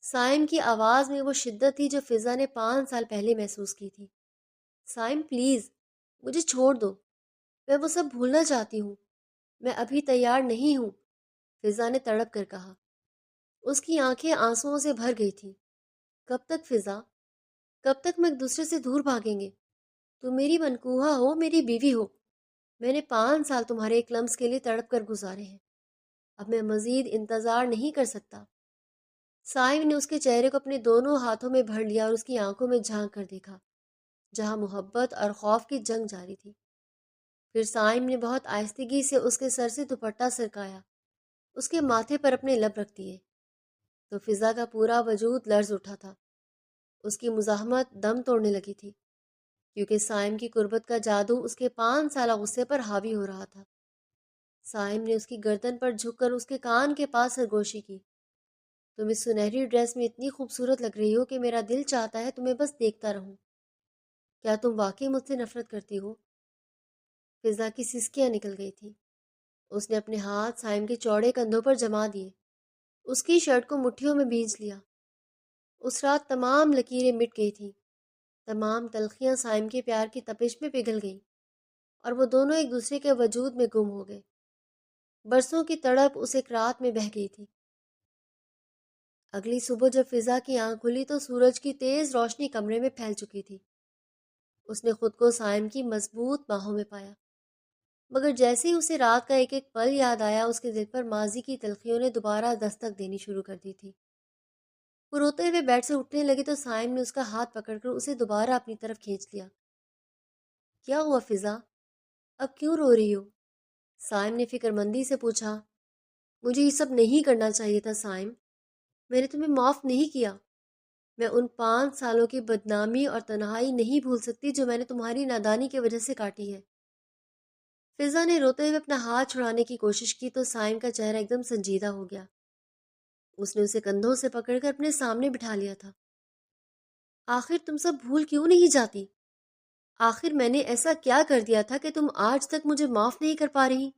سائم کی آواز میں وہ شدت تھی جو فضا نے 5 سال پہلے محسوس کی تھی۔ سائم پلیز، مجھے چھوڑ دو، میں وہ سب بھولنا چاہتی ہوں، میں ابھی تیار نہیں ہوں، فضا نے تڑپ کر کہا۔ اس کی آنکھیں آنسوؤں سے بھر گئی تھیں۔ کب تک فضا؟ کب تک میں ایک دوسرے سے دور بھاگیں گے؟ تم میری منکوہا ہو، میری بیوی ہو۔ میں نے 5 سال تمہارے ایک لمس کے لیے تڑپ کر گزارے ہیں، اب میں مزید انتظار نہیں کر سکتا۔ سائم نے اس کے چہرے کو اپنے دونوں ہاتھوں میں بھر لیا اور اس کی آنکھوں میں جھانک کر دیکھا جہاں محبت اور خوف کی جنگ جاری تھی۔ پھر سائم نے بہت آہستگی سے اس کے سر سے دوپٹہ سرکایا، اس کے ماتھے پر اپنے لب رکھ دیے تو فضا کا پورا وجود لرز اٹھا تھا۔ اس کی مزاحمت دم توڑنے لگی تھی کیونکہ سائم کی قربت کا جادو اس کے 5 سالہ غصے پر حاوی ہو رہا تھا۔ سائم نے اس کی گردن پر جھک کر اس کے کان کے پاس سرگوشی کی۔ تم اس سنہری ڈریس میں اتنی خوبصورت لگ رہی ہو کہ میرا دل چاہتا ہے تمہیں بس دیکھتا رہوں۔ کیا تم واقعی مجھ سے نفرت کرتی ہو؟ فضا کی سسکیاں نکل گئی تھی۔ اس نے اپنے ہاتھ سائم کے چوڑے کندھوں پر جما دیے، اس کی شرٹ کو مٹھیوں میں بھینچ لیا۔ اس رات تمام لکیریں مٹ گئی تھیں، تمام تلخیاں سائم کے پیار کی تپش میں پگھل گئیں اور وہ دونوں ایک دوسرے کے وجود میں گم ہو گئے۔ برسوں کی تڑپ اس ایک رات میں بہہ گئی تھی۔ اگلی صبح جب فضا کی آنکھ کھلی تو سورج کی تیز روشنی کمرے میں پھیل چکی تھی۔ اس نے خود کو سائم کی مضبوط باہوں میں پایا۔ مگر جیسے ہی اسے رات کا ایک ایک پل یاد آیا، اس کے دل پر ماضی کی تلخیوں نے دوبارہ دستک دینی شروع کر دی تھی۔ وہ روتے ہوئے بیڈ سے اٹھنے لگی تو سائم نے اس کا ہاتھ پکڑ کر اسے دوبارہ اپنی طرف کھینچ لیا۔ کیا ہوا فضا؟ اب کیوں رو رہی ہو؟ سائم نے فکر مندی سے پوچھا۔ مجھے یہ سب نہیں کرنا چاہیے تھا سائم، میں نے تمہیں معاف نہیں کیا۔ میں ان 5 سالوں کی بدنامی اور تنہائی نہیں بھول سکتی جو میں نے تمہاری نادانی کی وجہ سے کاٹی ہے۔ فضا نے روتے ہوئے اپنا ہاتھ چھڑانے کی کوشش کی تو سائم کا چہرہ ایک دم سنجیدہ ہو گیا۔ اس نے اسے کندھوں سے پکڑ کر اپنے سامنے بٹھا لیا تھا۔ آخر تم سب بھول کیوں نہیں جاتی؟ آخر میں نے ایسا کیا کر دیا تھا کہ تم آج تک مجھے معاف نہیں کر پا رہی؟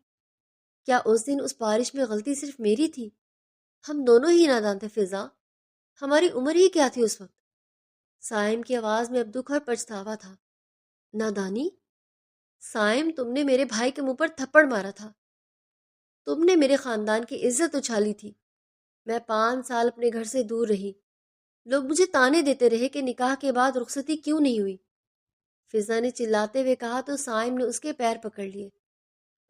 کیا اس دن اس بارش میں غلطی صرف میری تھی؟ ہم دونوں ہی نادان تھے فضا، ہماری عمر ہی کیا تھی اس وقت؟ سائم کی آواز میں اب دکھ اور پچھتاوا تھا۔ نادانی؟ سائم، تم نے میرے بھائی کے منہ پر تھپڑ مارا تھا، تم نے میرے خاندان کی عزت اچھالی تھی۔ میں 5 سال اپنے گھر سے دور رہی، لوگ مجھے تانے دیتے رہے کہ نکاح کے بعد رخصتی کیوں نہیں ہوئی۔ فضا نے چلاتے ہوئے کہا تو سائم نے اس کے پیر پکڑ لیے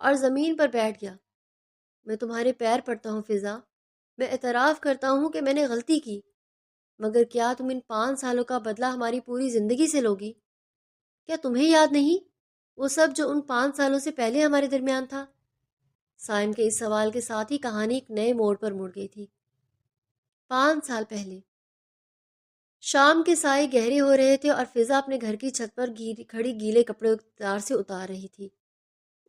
اور زمین پر بیٹھ گیا۔ میں تمہارے پیر پڑتا ہوں فضا، میں اعتراف کرتا ہوں کہ میں نے غلطی کی، مگر کیا تم ان 5 سالوں کا بدلہ ہماری پوری زندگی سے لوگی؟ کیا تمہیں یاد نہیں وہ سب جو ان 5 سالوں سے پہلے ہمارے درمیان تھا؟ سائم کے اس سوال کے ساتھ ہی کہانی ایک نئے موڑ پر مڑ گئی تھی۔ 5 سال پہلے شام کے سائے گہرے ہو رہے تھے اور فضا اپنے گھر کی چھت پر کھڑی گیلے کپڑے تار سے اتار رہی تھی،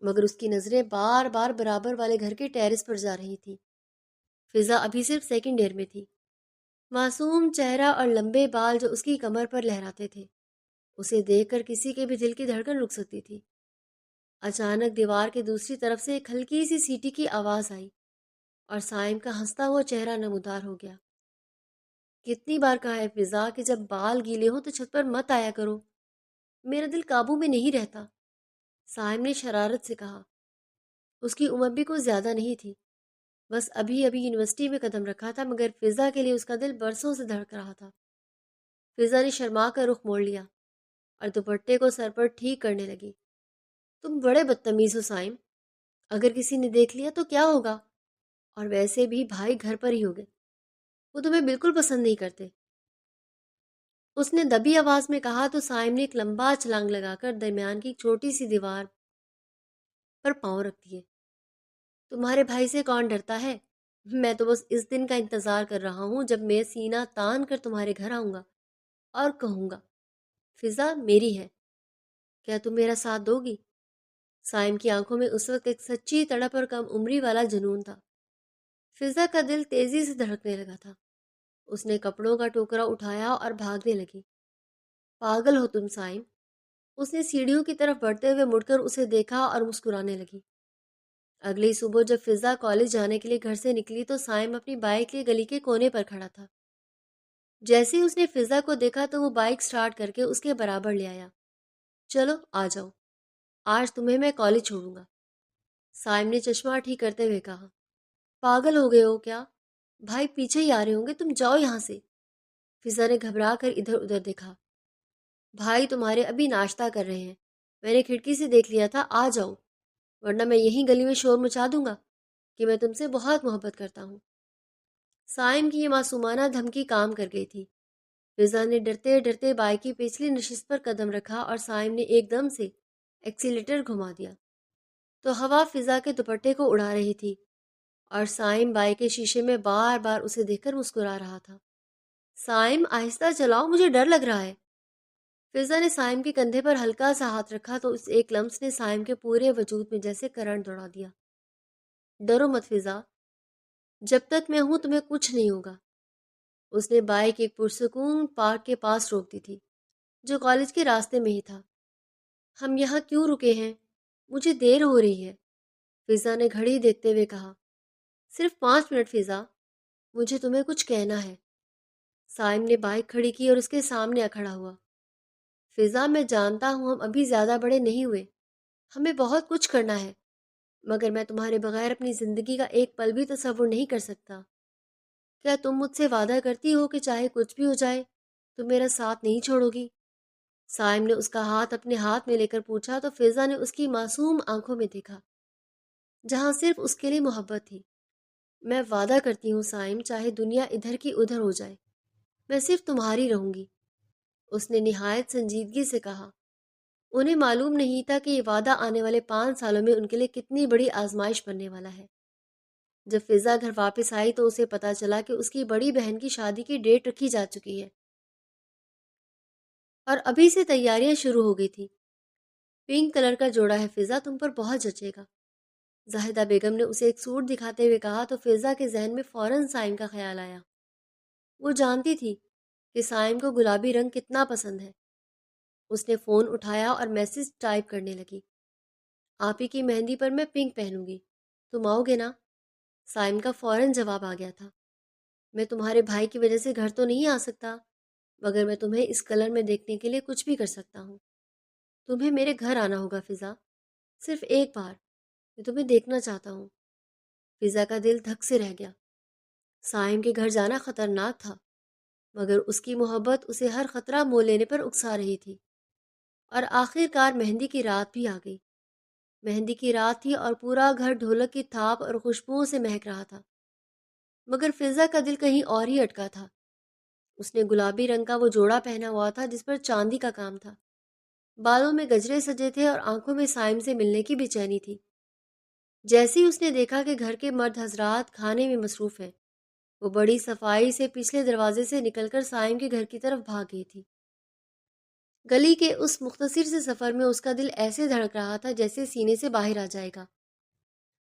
مگر اس کی نظریں بار بار برابر والے گھر کے ٹیرس پر جا رہی تھی۔ فضا ابھی صرف سیکنڈ ایئر میں تھی۔ معصوم چہرہ اور لمبے بال جو اس کی کمر پر لہراتے تھے، اسے دیکھ کر کسی کے بھی دل کی دھڑکن رک سکتی تھی۔ اچانک دیوار کے دوسری طرف سے ایک ہلکی سی سیٹی کی آواز آئی اور سائم کا ہنستا ہوا چہرہ نمودار ہو گیا۔ کتنی بار کہا ہے فضا کہ جب بال گیلے ہوں تو چھت پر مت آیا کرو، میرا دل قابو میں نہیں رہتا، سائم نے شرارت سے کہا۔ اس کی عمر بھی کوئی زیادہ نہیں تھی، بس ابھی ابھی یونیورسٹی میں قدم رکھا تھا، مگر فضا کے لیے اس کا دل برسوں سے دھڑک رہا تھا۔ فضا نے شرما کر رخ موڑ لیا اور دوپٹے کو سر پر ٹھیک کرنے لگی۔ تم بڑے بدتمیز ہو سائم، اگر کسی نے دیکھ لیا تو کیا ہوگا؟ اور ویسے بھی بھائی گھر پر ہی ہوگے، وہ تمہیں بالکل پسند نہیں کرتے۔ اس نے دبی آواز میں کہا تو سائم نے ایک لمبا چھلانگ لگا کر درمیان کی چھوٹی سی دیوار پر پاؤں رکھ دیے۔ تمہارے بھائی سے کون ڈرتا ہے؟ میں تو بس اس دن کا انتظار کر رہا ہوں جب میں سینہ تان کر تمہارے گھر آؤں گا اور کہوں گا فضا میری ہے، کیا تم میرا ساتھ دو گی؟ سائم کی آنکھوں میں اس وقت ایک سچی تڑپ اور کم عمری والا جنون تھا۔ فضا کا دل تیزی سے دھڑکنے لگا تھا۔ اس نے کپڑوں کا ٹوکرا اٹھایا اور بھاگنے لگی۔ پاگل ہو تم سائم۔ اس نے سیڑھیوں کی طرف بڑھتے ہوئے مڑ کر اسے دیکھا اور مسکرانے لگی۔ اگلی صبح جب فضا کالج جانے کے لیے گھر سے نکلی تو سائم اپنی بائک لیے گلی کے کونے پر کھڑا تھا۔ جیسے ہی اس نے فضا کو دیکھا تو وہ بائک سٹارٹ کر کے اس کے برابر لے آیا۔ چلو آ جاؤ، آج تمہیں میں کالج چھوڑوں گا، سائم نے چشمہ ٹھیک کرتے ہوئے کہا۔ پاگل ہو گئے ہو کیا؟ بھائی پیچھے ہی آ رہے ہوں گے، تم جاؤ یہاں سے۔ فضا نے گھبرا کر ادھر ادھر دیکھا۔ بھائی تمہارے ابھی ناشتہ کر رہے ہیں، میں نے کھڑکی سے دیکھ لیا تھا، آ جاؤ ورنہ میں یہیں گلی میں شور مچا دوں گا کہ میں تم سے بہت محبت کرتا ہوں۔ سائم کی یہ معصومانہ دھمکی کام کر گئی تھی۔ فضا نے ڈرتے ڈرتے بائک کی پچھلی نشست پر قدم رکھا اور سائم نے ایک دم سے ایکسیلیٹر گھما دیا تو ہوا فضا کے دوپٹے کو اڑا رہی تھی اور سائم بائک کے شیشے میں بار بار اسے دیکھ کر مسکرا رہا تھا۔ سائم آہستہ چلاؤ، مجھے ڈر لگ رہا ہے۔ فضا نے سائم کے کندھے پر ہلکا سا ہاتھ رکھا تو اس ایک لمس نے سائم کے پورے وجود میں جیسے کرنٹ دوڑا دیا۔ ڈرو مت فضا، جب تک میں ہوں تمہیں کچھ نہیں ہوگا۔ اس نے بائک ایک پرسکون پارک کے پاس روک دی تھی جو کالج کے راستے میں ہی تھا۔ ہم یہاں کیوں رکے ہیں؟ مجھے دیر ہو رہی ہے، فضا نے گھڑی دیکھتے ہوئے کہا۔ صرف 5 منٹ فضا، مجھے تمہیں کچھ کہنا ہے۔ سائم نے بائک کھڑی کی اور اس کے سامنے آ کھڑا ہوا۔ فضا میں جانتا ہوں ہم ابھی زیادہ بڑے نہیں ہوئے، ہمیں بہت کچھ کرنا ہے، مگر میں تمہارے بغیر اپنی زندگی کا ایک پل بھی تصور نہیں کر سکتا۔ کیا تم مجھ سے وعدہ کرتی ہو کہ چاہے کچھ بھی ہو جائے تم میرا ساتھ نہیں چھوڑو گی؟ سائم نے اس کا ہاتھ اپنے ہاتھ میں لے کر پوچھا تو فضا نے اس کی معصوم آنکھوں میں دیکھا جہاں صرف اس کے لیے محبت تھی۔ میں وعدہ کرتی ہوں سائم، چاہے دنیا ادھر کی ادھر ہو جائے، میں صرف تمہاری رہوں گی، اس نے نہایت سنجیدگی سے کہا۔ انہیں معلوم نہیں تھا کہ یہ وعدہ آنے والے 5 سالوں میں ان کے لیے کتنی بڑی آزمائش بننے والا ہے۔ جب فضا گھر واپس آئی تو اسے پتا چلا کہ اس کی بڑی بہن کی شادی کی ڈیٹ رکھی جا چکی ہے اور ابھی سے تیاریاں شروع ہو گئی تھی۔ پنک کلر کا جوڑا ہے فضا، تم پر بہت جچے گا، زاہدہ بیگم نے اسے ایک سوٹ دکھاتے ہوئے کہا تو فضا کے ذہن میں فوراً سائم کا خیال آیا۔ وہ جانتی تھی کہ سائم کو گلابی رنگ کتنا پسند ہے۔ اس نے فون اٹھایا اور میسج ٹائپ کرنے لگی، آپ ہی کی مہندی پر میں پنک پہنوں گی، تم آؤ گے نا؟ سائم کا فوراً جواب آ گیا تھا، میں تمہارے بھائی کی وجہ سے گھر تو نہیں آ سکتا، مگر میں تمہیں اس کلر میں دیکھنے کے لیے کچھ بھی کر سکتا ہوں۔ تمہیں میرے گھر آنا ہوگا فضا، صرف ایک بار، میں تمہیں دیکھنا چاہتا ہوں۔ فضا کا دل دھک سے رہ گیا۔ سائم کے گھر جانا خطرناک تھا، مگر اس کی محبت اسے ہر خطرہ مول لینے پر اکسا رہی تھی۔ اور آخر کار مہندی کی رات بھی آ گئی۔ مہندی کی رات تھی اور پورا گھر ڈھولک کی تھاپ اور خوشبوؤں سے مہک رہا تھا، مگر فضا کا دل کہیں اور ہی اٹکا تھا۔ اس نے گلابی رنگ کا وہ جوڑا پہنا ہوا تھا جس پر چاندی کا کام تھا، بالوں میں گجرے سجے تھے اور آنکھوں میں سائم سے ملنے کی بے چینی تھی۔ جیسے ہی اس نے دیکھا کہ گھر کے مرد حضرات کھانے میں مصروف ہیں، وہ بڑی صفائی سے پچھلے دروازے سے نکل کر سائم کے گھر کی طرف بھاگ گئی تھی۔ گلی کے اس مختصر سے سفر میں اس کا دل ایسے دھڑک رہا تھا جیسے سینے سے باہر آ جائے گا۔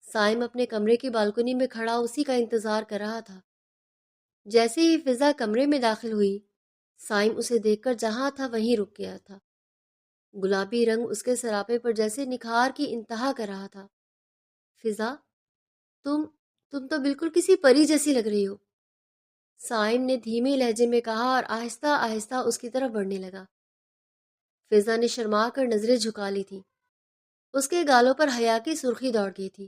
سائم اپنے کمرے کی بالکنی میں کھڑا اسی کا انتظار کر رہا تھا۔ جیسے ہی فضا کمرے میں داخل ہوئی، سائم اسے دیکھ کر جہاں تھا وہیں رک گیا تھا۔ گلابی رنگ اس کے سراپے پر جیسے نکھار کی انتہا کر رہا تھا۔ فضا، تم تو بالکل کسی پری جیسی لگ رہی ہو، سائم نے دھیمے لہجے میں کہا اور آہستہ آہستہ اس کی طرف بڑھنے لگا۔ فضا نے شرما کر نظریں جھکا لی تھی۔ اس کے گالوں پر حیا کی سرخی دوڑ گئی تھی۔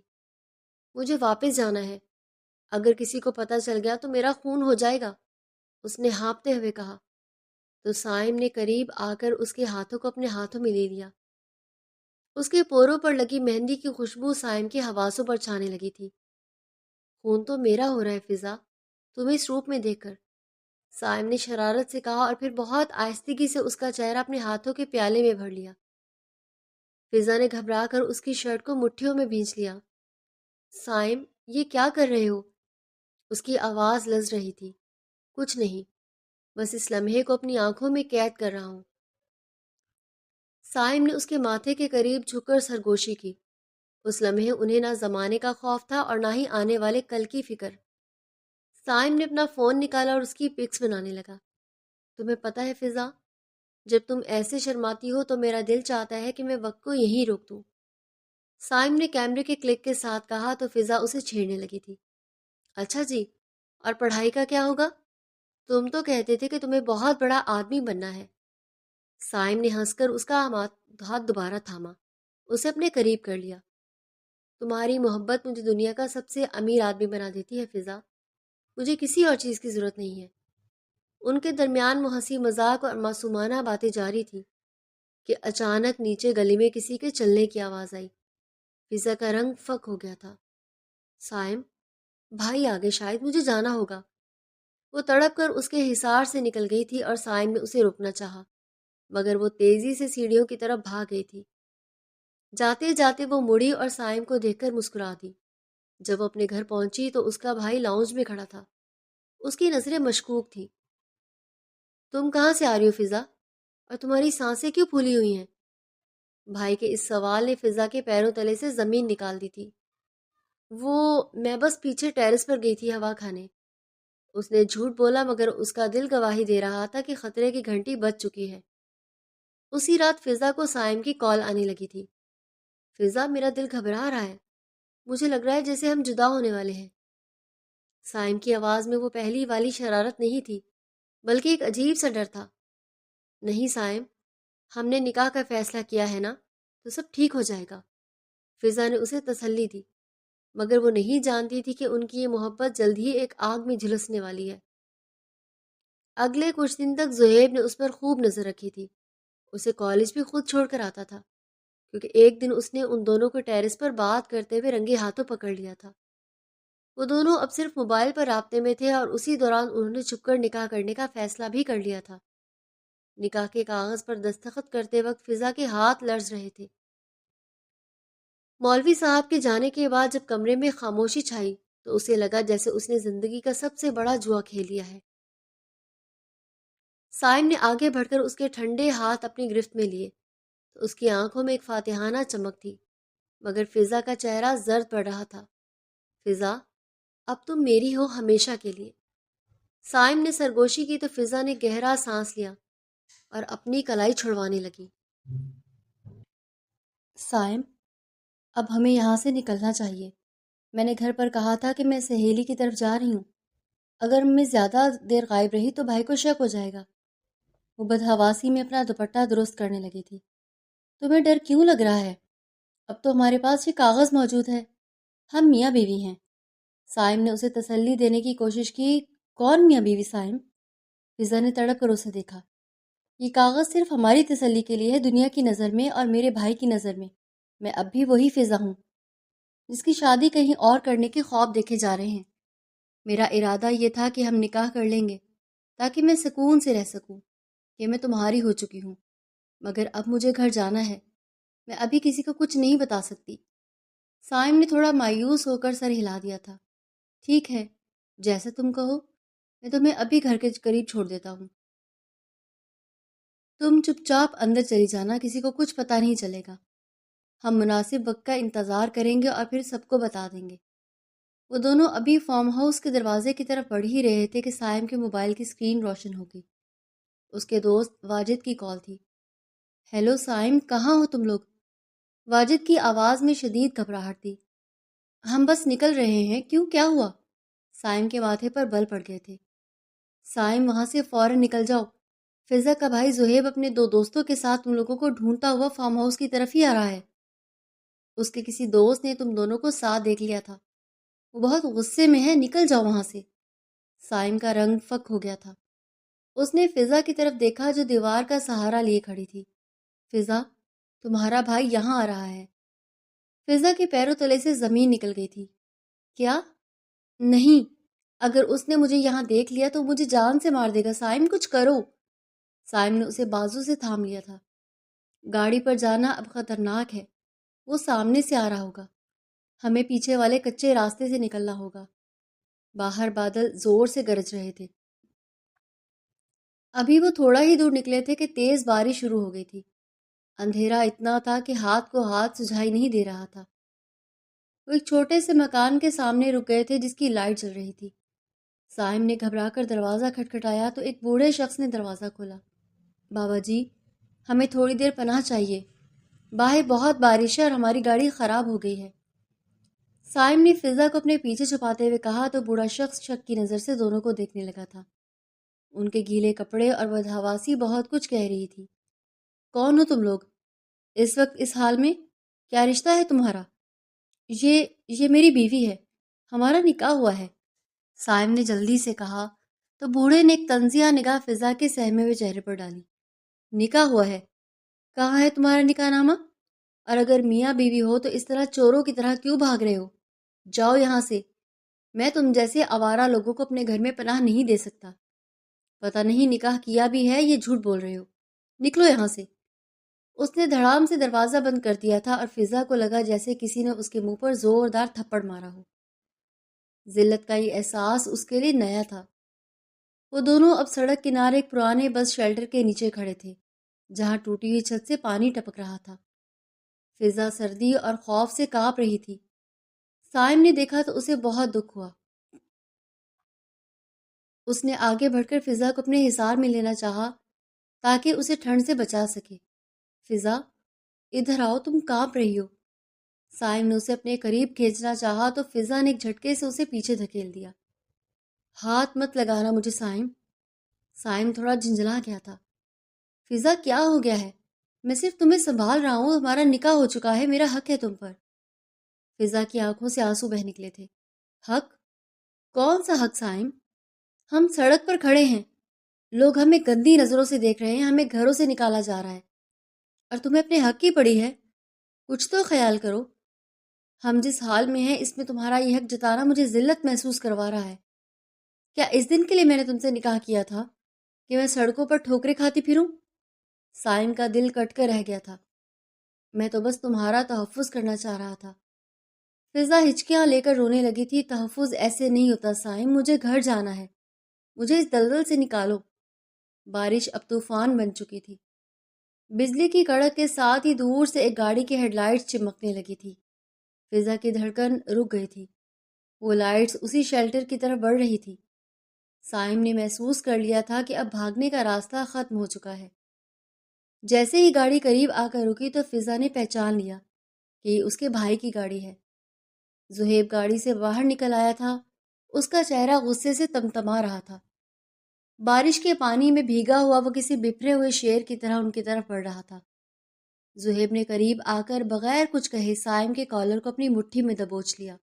مجھے واپس جانا ہے، اگر کسی کو پتہ چل گیا تو میرا خون ہو جائے گا، اس نے ہانپتے ہوئے کہا۔ تو سائم نے قریب آ کر اس کے ہاتھوں کو اپنے ہاتھوں میں لے لیا۔ اس کے پوروں پر لگی مہندی کی خوشبو سائم کے حواسوں پر چھانے لگی تھی۔ خون تو میرا ہو رہا ہے فضا، تمہیں اس روپ میں دیکھ کر، سائم نے شرارت سے کہا اور پھر بہت آہستگی سے اس کا چہرہ اپنے ہاتھوں کے پیالے میں بھر لیا۔ فضا نے گھبرا کر اس کی شرٹ کو مٹھیوں میں بھینچ لیا۔ سائم، یہ کیا کر رہے ہو؟ اس کی آواز لرز رہی تھی۔ کچھ نہیں، بس اس لمحے کو اپنی آنکھوں میں قید کر رہا ہوں۔ سائم نے اس کے ماتھے کے قریب جھک کر سرگوشی کی۔ اس لمحے انہیں نہ زمانے کا خوف تھا اور نہ ہی آنے والے کل کی فکر۔ سائم نے اپنا فون نکالا اور اس کی پکس بنانے لگا۔ تمہیں پتہ ہے فضا، جب تم ایسے شرماتی ہو تو میرا دل چاہتا ہے کہ میں وقت کو یہیں روک دوں۔ سائم نے کیمرے کے کلک کے ساتھ کہا تو فضا اسے چھیڑنے لگی تھی۔ اچھا جی، اور پڑھائی کا کیا ہوگا؟ تم تو کہتے تھے کہ تمہیں بہت بڑا آدمی بننا ہے۔ سائم نے ہنس کر اس کا ہاتھ دوبارہ تھاما، اسے اپنے قریب کر لیا۔ تمہاری محبت مجھے دنیا کا سب سے امیر آدمی بنا دیتی ہے فضا، مجھے کسی اور چیز کی ضرورت نہیں ہے۔ ان کے درمیان وہ ہنسی مذاق اور معصومانہ باتیں جاری تھیں کہ اچانک نیچے گلی میں کسی کے چلنے کی آواز آئی۔ فضا کا رنگ فک ہو گیا تھا۔ سائم، بھائی آگے، شاید مجھے جانا ہوگا۔ وہ تڑپ کر اس کے حصار سے نکل گئی تھی اور سائم نے اسے روکنا چاہا، مگر وہ تیزی سے سیڑھیوں کی طرف بھاگ گئی تھی۔ جاتے جاتے وہ مڑی اور سائم کو دیکھ کر مسکرا دی۔ جب وہ اپنے گھر پہنچی تو اس کا بھائی لاؤنج میں کھڑا تھا۔ اس کی نظریں مشکوک تھیں۔ تم کہاں سے آ رہی ہو فضا، اور تمہاری سانسیں کیوں پھولی ہوئی ہیں؟ بھائی کے اس سوال نے فضا کے پیروں تلے سے زمین نکال دی تھی۔ میں بس پیچھے ٹیرس پر گئی تھی ہوا کھانے۔ اس نے جھوٹ بولا مگر اس کا دل گواہی دے رہا تھا کہ خطرے کی گھنٹی بج چکی ہے۔ اسی رات فضا کو سائم کی کال آنے لگی تھی۔ فضا، میرا دل گھبرا رہا ہے، مجھے لگ رہا ہے جیسے ہم جدا ہونے والے ہیں۔ سائم کی آواز میں وہ پہلی والی شرارت نہیں تھی، بلکہ ایک عجیب سا ڈر تھا۔ نہیں سائم، ہم نے نکاح کا فیصلہ کیا ہے نا، تو سب ٹھیک ہو جائے گا، فضا نے اسے تسلی دی، مگر وہ نہیں جانتی تھی کہ ان کی یہ محبت جلد ہی ایک آگ میں جھلسنے والی ہے۔ اگلے کچھ دن تک زہیب نے اس پر خوب نظر رکھی تھی۔ اسے کالج بھی خود چھوڑ کر آتا تھا، کیونکہ ایک دن اس نے ان دونوں کو ٹیرس پر بات کرتے ہوئے رنگے ہاتھوں پکڑ لیا تھا۔ وہ دونوں اب صرف موبائل پر رابطے میں تھے اور اسی دوران انہوں نے چھپ کر نکاح کرنے کا فیصلہ بھی کر لیا تھا۔ نکاح کے کاغذ پر دستخط کرتے وقت فضا کے ہاتھ لرز رہے تھے۔ مولوی صاحب کے جانے کے بعد جب کمرے میں خاموشی چھائی تو اسے لگا جیسے اس نے زندگی کا سب سے بڑا جوا کھیل لیا ہے۔ سائم نے آگے بڑھ کر اس کے ٹھنڈے ہاتھ اپنی گرفت میں لیے تو اس کی آنکھوں میں ایک فاتحانہ چمک تھی، مگر فضا کا چہرہ زرد پڑ رہا تھا۔ فضا، اب تم میری ہو ہمیشہ کے لیے۔ سائم نے سرگوشی کی تو فضا نے گہرا سانس لیا اور اپنی کلائی چھڑوانے لگی۔ سائم، اب ہمیں یہاں سے نکلنا چاہیے۔ میں نے گھر پر کہا تھا کہ میں سہیلی کی طرف جا رہی ہوں۔ اگر میں زیادہ دیر غائب رہی تو بھائی کو شک ہو جائے گا۔ وہ بدحواسی میں اپنا دوپٹہ درست کرنے لگی تھی۔ تمہیں ڈر کیوں لگ رہا ہے؟ اب تو ہمارے پاس یہ کاغذ موجود ہے، ہم میاں بیوی ہیں۔ سائم نے اسے تسلی دینے کی کوشش کی۔ کون میاں بیوی سائم؟ فضا نے تڑپ کر اسے دیکھا۔ یہ کاغذ صرف ہماری تسلی کے لیے ہے، دنیا کی نظر میں اور میرے بھائی کی نظر میں اب بھی وہی فضا ہوں جس کی شادی کہیں اور کرنے کے خواب دیکھے جا رہے ہیں۔ میرا ارادہ یہ تھا کہ ہم نکاح کر لیں گے تاکہ میں سکون سے رہ سکوں کہ میں تمہاری ہو چکی ہوں، مگر اب مجھے گھر جانا ہے، میں ابھی کسی کو کچھ نہیں بتا سکتی۔ سائم نے تھوڑا مایوس ہو کر سر ہلا دیا تھا۔ ٹھیک ہے، جیسا تم کہو، میں تمہیں ابھی گھر کے قریب چھوڑ دیتا ہوں۔ تم چپ چاپ اندر چلی جانا، کسی کو کچھ پتہ نہیں چلے گا۔ ہم مناسب وقت کا انتظار کریں گے اور پھر سب کو بتا دیں گے۔ وہ دونوں ابھی فارم ہاؤس کے دروازے کی طرف بڑھ ہی رہے تھے کہ سائم کے موبائل کی اسکرین روشن ہو گئی۔ اس کے دوست واجد کی کال تھی۔ ہیلو سائم، کہاں ہو تم لوگ؟ واجد کی آواز میں شدید گھبراہٹ تھی۔ ہم بس نکل رہے ہیں۔ کیوں، کیا ہوا؟ سائم کے ماتھے پر بل پڑ گئے تھے۔ سائم، وہاں سے فوراً نکل جاؤ۔ فضا کا بھائی زہیب اپنے دو دوستوں کے ساتھ تم لوگوں کو ڈھونڈتا ہوا فارم ہاؤس کی طرف ہی آ رہا ہے۔ اس کے کسی دوست نے تم دونوں کو ساتھ دیکھ لیا تھا، وہ بہت غصے میں ہے، نکل جاؤ وہاں سے۔ سائم کا رنگ فک ہو گیا تھا۔ اس نے فضا کی طرف دیکھا جو دیوار کا سہارا لیے کھڑی تھی۔ فضا، تمہارا بھائی یہاں آ رہا ہے۔ فضا کے پیروں تلے سے زمین نکل گئی تھی۔ کیا؟ نہیں، اگر اس نے مجھے یہاں دیکھ لیا تو مجھے جان سے مار دے گا۔ سائم، کچھ کرو۔ سائم نے اسے بازو سے تھام لیا تھا۔ گاڑی پر جانا اب خطرناک ہے، وہ سامنے سے آ رہا ہوگا، ہمیں پیچھے والے کچے راستے سے نکلنا ہوگا۔ باہر بادل زور سے گرج رہے تھے۔ ابھی وہ تھوڑا ہی دور نکلے تھے کہ تیز بارش شروع ہو گئی تھی۔ اندھیرا اتنا تھا کہ ہاتھ کو ہاتھ سجھائی نہیں دے رہا تھا۔ وہ ایک چھوٹے سے مکان کے سامنے رک گئے تھے جس کی لائٹ جل رہی تھی۔ سائم نے گھبرا کر دروازہ کھٹکھٹایا تو ایک بوڑھے شخص نے دروازہ کھولا۔ بابا جی، ہمیں تھوڑی دیر پناہ چاہیے، باہر بہت بارش ہے اور ہماری گاڑی خراب ہو گئی ہے۔ سائم نے فضا کو اپنے پیچھے چھپاتے ہوئے کہا تو بوڑھا شخص شک کی نظر سے دونوں کو دیکھنے لگا تھا۔ ان کے گیلے کپڑے اور بدحواسی بہت کچھ کہہ رہی تھی۔ کون ہو تم لوگ؟ اس وقت اس حال میں؟ کیا رشتہ ہے تمہارا؟ یہ میری بیوی ہے، ہمارا نکاح ہوا ہے، سائم نے جلدی سے کہا تو بوڑھے نے ایک طنزیہ نگاہ فضا کے سہمے ہوئے چہرے پر ڈالی۔ نکاح ہوا ہے؟ کہاں ہے تمہارا نکاح نامہ؟ اور اگر میاں بیوی ہو تو اس طرح چوروں کی طرح کیوں بھاگ رہے ہو؟ جاؤ یہاں سے، میں تم جیسے آوارہ لوگوں کو اپنے گھر میں پناہ نہیں دے سکتا۔ پتہ نہیں نکاح کیا بھی ہے یہ جھوٹ بول رہے ہو، نکلو یہاں سے۔ اس نے دھڑام سے دروازہ بند کر دیا تھا اور فضا کو لگا جیسے کسی نے اس کے منہ پر زوردار تھپڑ مارا ہو۔ ذلت کا یہ احساس اس کے لیے نیا تھا۔ وہ دونوں اب سڑک کنارے ایک پرانے بس شیلٹر کے نیچے کھڑے تھے جہاں ٹوٹی ہوئی چھت سے پانی ٹپک رہا تھا۔ فضا سردی اور خوف سے کانپ رہی تھی۔ سائم نے دیکھا تو اسے بہت دکھ ہوا۔ اس نے آگے بڑھ کر فضا کو اپنے حصار میں لینا چاہا تاکہ اسے ٹھنڈ سے بچا سکے۔ فضا، ادھر آؤ، تم کانپ رہی ہو۔ سائم نے اسے اپنے قریب کھینچنا چاہا تو فضا نے ایک جھٹکے سے اسے پیچھے دھکیل دیا۔ ہاتھ مت لگانا مجھے سائم۔ سائم تھوڑا جھنجھلا گیا تھا۔ فضا، کیا ہو گیا ہے؟ میں صرف تمہیں سنبھال رہا ہوں، ہمارا نکاح ہو چکا ہے، میرا حق ہے تم پر۔ فضا کی آنکھوں سے آنسو بہہ نکلے تھے۔ حق؟ کون سا حق سائم؟ ہم سڑک پر کھڑے ہیں، لوگ ہمیں گندی نظروں سے دیکھ رہے ہیں، ہمیں گھروں سے نکالا جا رہا ہے، اور تمہیں اپنے حق کی پڑی ہے؟ کچھ تو خیال کرو، ہم جس حال میں ہیں اس میں تمہارا یہ حق جتانا مجھے ذلت محسوس کروا رہا ہے۔ کیا اس دن کے لیے میں نے تم سے نکاح کیا تھا کہ میں سڑکوں پر ٹھوکریں کھاتی پھروں؟ سائم کا دل کٹ کر رہ گیا تھا۔ میں تو بس تمہارا تحفظ کرنا چاہ رہا تھا۔ فضا ہچکیاں لے کر رونے لگی تھی۔ تحفظ ایسے نہیں ہوتا سائم، مجھے گھر جانا ہے، مجھے اس دلدل سے نکالو۔ بارش اب طوفان بن چکی تھی۔ بجلی کی کڑک کے ساتھ ہی دور سے ایک گاڑی کی ہیڈ لائٹس چمکنے لگی تھی۔ فضا کی دھڑکن رک گئی تھی۔ وہ لائٹس اسی شیلٹر کی طرف بڑھ رہی تھی۔ سائم نے محسوس کر لیا تھا کہ اب بھاگنے کا راستہ ختم ہو چکا ہے۔ جیسے ہی گاڑی قریب آ کر رکی تو فضا نے پہچان لیا کہ یہ اس کے بھائی کی گاڑی ہے۔ زہیب گاڑی سے باہر نکل آیا تھا۔ اس کا چہرہ غصے سے تمتما رہا تھا۔ بارش کے پانی میں بھیگا ہوا وہ کسی بپھرے ہوئے شیر کی طرح ان کی طرف بڑھ رہا تھا۔ زہیب نے قریب آ کر بغیر کچھ کہے سائم کے کالر کو اپنی مٹھی میں دبوچ لیا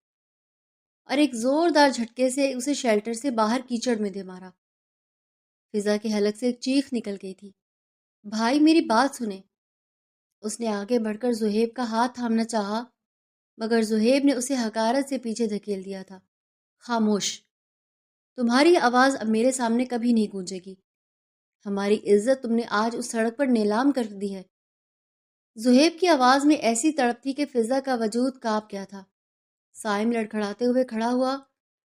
اور ایک زوردار جھٹکے سے اسے شیلٹر سے باہر کیچڑ میں دے مارا۔ فضا کے حلق سے ایک چیخ نکل گئی تھی۔ بھائی میری بات سنیں۔ اس نے آگے بڑھ کر زہیب کا ہاتھ تھامنا چاہا مگر زہیب نے اسے حقارت سے پیچھے دھکیل دیا تھا۔ خاموش، تمہاری آواز اب میرے سامنے کبھی نہیں گونجے گی۔ ہماری عزت تم نے آج اس سڑک پر نیلام کر دی ہے۔ زہیب کی آواز میں ایسی تڑپ تھی کہ فضا کا وجود کانپ گیا تھا۔ سائم لڑکھڑاتے ہوئے کھڑا ہوا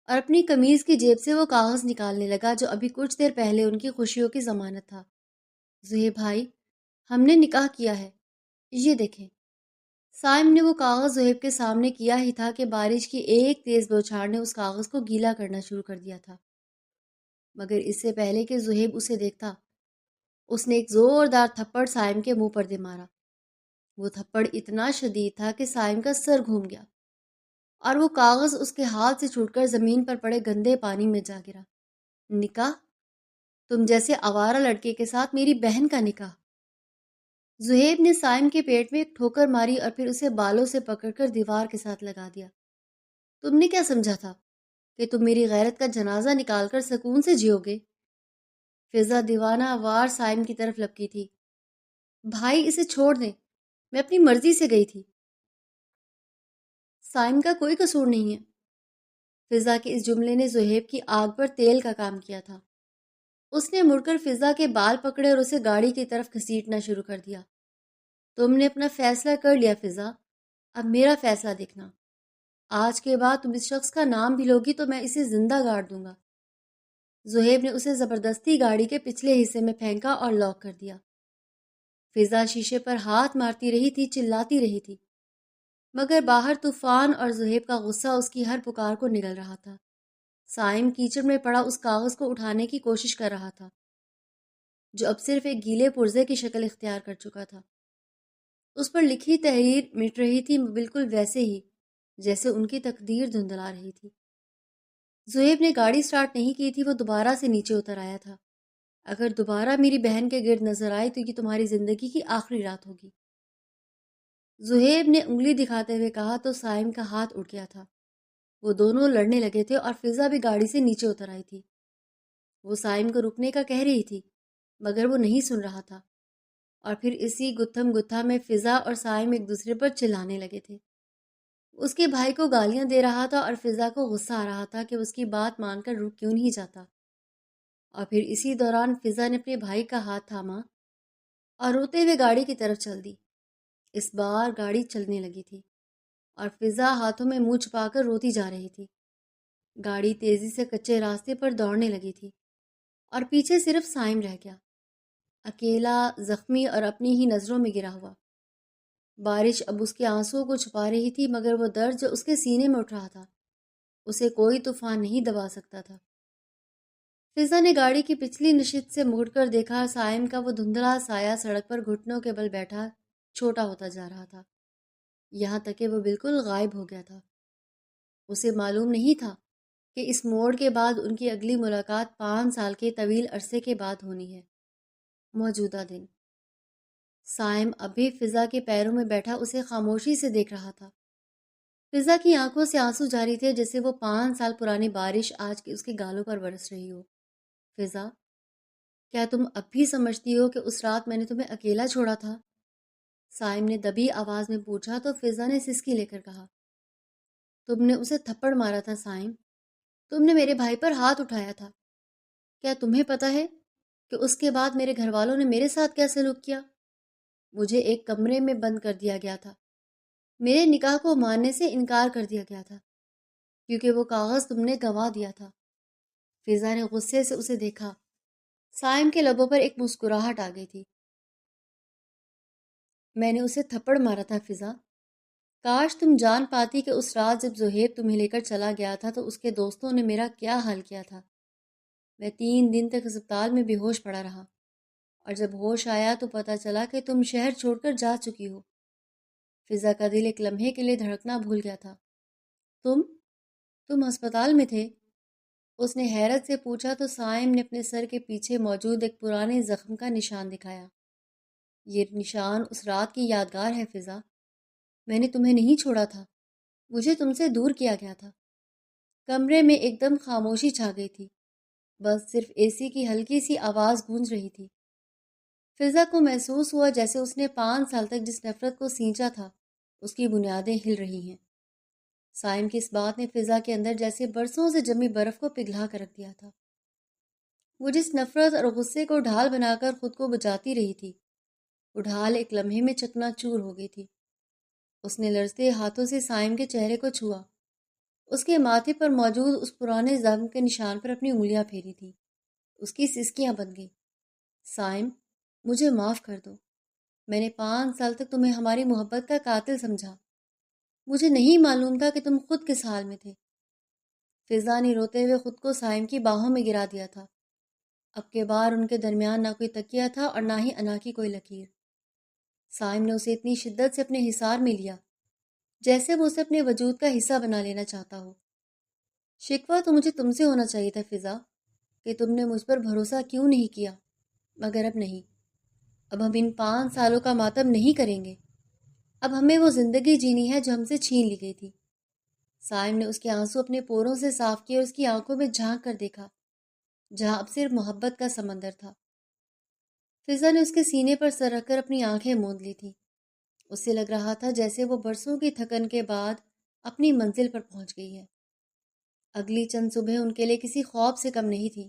اور اپنی قمیض کی جیب سے وہ کاغذ نکالنے لگا جو ابھی کچھ دیر پہلے ان کی خوشیوں کی ضمانت تھا۔ زہیب بھائی، ہم نے نکاح کیا ہے، یہ دیکھیں۔ سائم نے وہ کاغذ زہیب کے سامنے کیا ہی تھا کہ بارش کی ایک تیز بوچھاڑ نے اس کاغذ کو گیلا کرنا شروع کر دیا تھا۔ مگر اس سے پہلے کہ زہیب اسے دیکھتا، اس نے ایک زوردار تھپڑ سائم کے منہ پر دے مارا۔ وہ تھپڑ اتنا شدید تھا کہ سائم کا سر گھوم گیا اور وہ کاغذ اس کے ہاتھ سے چھوٹ کر زمین پر پڑے گندے پانی میں جا گرا۔ نکاح؟ تم جیسے آوارہ لڑکے کے ساتھ میری بہن کا نکاح؟ زہیب نے سائم کے پیٹ میں ایک ٹھوکر ماری اور پھر اسے بالوں سے پکڑ کر دیوار کے ساتھ لگا دیا۔ تم نے کیا سمجھا تھا کہ تم میری غیرت کا جنازہ نکال کر سکون سے جیو گے؟ فضا دیوانہ وار سائم کی طرف لپکی تھی۔ بھائی اسے چھوڑ دیں، میں اپنی مرضی سے گئی تھی، سائم کا کوئی قصور نہیں ہے۔ فضا کے اس جملے نے زہیب کی آگ پر تیل کا کام کیا تھا۔ اس نے مڑ کر فضا کے بال پکڑے اور اسے گاڑی کی طرف گھسیٹنا شروع کر دیا۔ تم نے اپنا فیصلہ کر لیا فضا، اب میرا فیصلہ دیکھنا۔ آج کے بعد تم اس شخص کا نام بھی لوگی تو میں اسے زندہ گاڑ دوں گا۔ زہیب نے اسے زبردستی گاڑی کے پچھلے حصے میں پھینکا اور لاک کر دیا۔ فضا شیشے پر ہاتھ مارتی رہی تھی، چلاتی رہی تھی، مگر باہر طوفان اور زہیب کا غصہ اس کی ہر پکار کو نگل رہا تھا۔ سائم کیچڑ میں پڑا اس کاغذ کو اٹھانے کی کوشش کر رہا تھا جو اب صرف ایک گیلے پرزے کی شکل اختیار کر چکا تھا۔ اس پر لکھی تحریر مٹ رہی تھی، بالکل ویسے ہی جیسے ان کی تقدیر دھندلا رہی تھی۔ زہیب نے گاڑی سٹارٹ نہیں کی تھی، وہ دوبارہ سے نیچے اتر آیا تھا۔ اگر دوبارہ میری بہن کے گرد نظر آئے تو یہ تمہاری زندگی کی آخری رات ہوگی، زہیب نے انگلی دکھاتے ہوئے کہا تو سائم کا ہاتھ اٹھ گیا تھا۔ وہ دونوں لڑنے لگے تھے اور فضا بھی گاڑی سے نیچے اتر آئی تھی۔ وہ سائم کو رکنے کا کہہ رہی تھی مگر وہ نہیں سن رہا تھا، اور پھر اسی گتھم گتھا میں فضا اور سائم ایک دوسرے پر چلانے لگے تھے۔ اس کے بھائی کو گالیاں دے رہا تھا اور فضا کو غصہ آ رہا تھا کہ اس کی بات مان کر رک کیوں نہیں جاتا۔ اور پھر اسی دوران فضا نے اپنے بھائی کا ہاتھ تھاما اور روتے ہوئے گاڑی کی طرف چل دی۔ اس بار گاڑی چلنے لگی تھی اور فضا ہاتھوں میں منہ چھپا کر روتی جا رہی تھی۔ گاڑی تیزی سے کچے راستے پر دوڑنے لگی تھی اور پیچھے صرف سائم رہ گیا، اکیلا، زخمی اور اپنی ہی نظروں میں گرا ہوا۔ بارش اب اس کے آنسوؤں کو چھپا رہی تھی مگر وہ درد جو اس کے سینے میں اٹھ رہا تھا اسے کوئی طوفان نہیں دبا سکتا تھا۔ فضا نے گاڑی کی پچھلی نشست سے مڑ کر دیکھا، سائم کا وہ دھندلا سایہ سڑک پر گھٹنوں کے بل بیٹھا چھوٹا ہوتا جا رہا تھا، یہاں تک کہ وہ بالکل غائب ہو گیا تھا۔ اسے معلوم نہیں تھا کہ اس موڑ کے بعد ان کی اگلی ملاقات 5 سال کے طویل عرصے کے بعد ہونی ہے۔ موجودہ دن سائم ابھی فضا کے پیروں میں بیٹھا اسے خاموشی سے دیکھ رہا تھا۔ فضا کی آنکھوں سے آنسو جاری تھے جیسے وہ 5 سال پرانی بارش آج کی اس کے گالوں پر برس رہی ہو۔ فضا، کیا تم اب بھی سمجھتی ہو کہ اس رات میں نے تمہیں اکیلا چھوڑا تھا؟ سائم نے دبی آواز میں پوچھا تو فضا نے سسکی لے کر کہا، تم نے اسے تھپڑ مارا تھا سائم، تم نے میرے بھائی پر ہاتھ اٹھایا تھا. کیا تمہیں پتا ہے کہ اس کے بعد میرے گھر والوں نے میرے ساتھ کیا سلوک کیا؟ مجھے ایک کمرے میں بند کر دیا گیا تھا. میرے نکاح کو ماننے سے انکار کر دیا گیا تھا کیونکہ وہ کاغذ تم نے گنوا دیا تھا. فضا نے غصے سے اسے دیکھا. سائم کے لبوں پر ایک مسکراہٹ آ گئی تھی. میں نے اسے تھپڑ مارا تھا فضا. کاش تم جان پاتی کہ اس رات جب زہیب تمہیں لے کر چلا گیا تھا تو اس کے دوستوں نے میرا کیا حال کیا تھا. میں 3 دن تک اسپتال میں بے ہوش پڑا رہا اور جب ہوش آیا تو پتہ چلا کہ تم شہر چھوڑ کر جا چکی ہو. فضا کا دل ایک لمحے کے لیے دھڑکنا بھول گیا تھا. تم تم ہسپتال میں تھے؟ اس نے حیرت سے پوچھا تو سائم نے اپنے سر کے پیچھے موجود ایک پرانے زخم کا نشان دکھایا. یہ نشان اس رات کی یادگار ہے فضا. میں نے تمہیں نہیں چھوڑا تھا، مجھے تم سے دور کیا گیا تھا. کمرے میں ایک دم خاموشی چھا گئی تھی. بس صرف اے سی کی ہلکی سی آواز گونج رہی تھی. فضا کو محسوس ہوا جیسے اس نے 5 سال تک جس نفرت کو سینچا تھا اس کی بنیادیں ہل رہی ہیں. سائم کی اس بات نے فضا کے اندر جیسے برسوں سے جمی برف کو پگھلا کر رکھ دیا تھا. وہ جس نفرت اور غصے کو ڈھال بنا کر خود کو بچاتی رہی تھی، وہ ڈھال ایک لمحے میں چکنا چور ہو گئی تھی. اس نے لرزتے ہاتھوں سے سائم کے چہرے کو چھوا. اس کے ماتھے پر موجود اس پرانے زخم کے نشان پر اپنی انگلیاں پھیری تھی. اس کی سسکیاں بن گئیں. سائم، مجھے معاف کر دو. میں نے 5 سال تک تمہیں ہماری محبت کا قاتل سمجھا. مجھے نہیں معلوم تھا کہ تم خود کس حال میں تھے. فضا نے روتے ہوئے خود کو سائم کی باہوں میں گرا دیا تھا. اب کے بار ان کے درمیان نہ کوئی تکیہ تھا اور نہ ہی انا کی کوئی لکیر. سائم نے اسے اتنی شدت سے اپنے حصار میں لیا جیسے وہ اسے اپنے وجود کا حصہ بنا لینا چاہتا ہو. شکوہ تو مجھے تم سے ہونا چاہیے تھا فضا کہ تم نے مجھ پر بھروسہ کیوں نہیں کیا، مگر اب نہیں. اب ہم ان 5 سالوں کا ماتم نہیں کریں گے. اب ہمیں وہ زندگی جینی ہے جو ہم سے چھین لی گئی تھی. سائم نے اس کے آنسو اپنے پوروں سے صاف کیے اور اس کی آنکھوں میں جھانک کر دیکھا جہاں اب صرف محبت کا سمندر تھا. فضا نے اس کے سینے پر سر رکھ کر اپنی آنکھیں موند لی تھیں. اس سے لگ رہا تھا جیسے وہ برسوں کی تھکن کے بعد اپنی منزل پر پہنچ گئی ہے. اگلی چند صبح ان کے لیے کسی خواب سے کم نہیں تھی.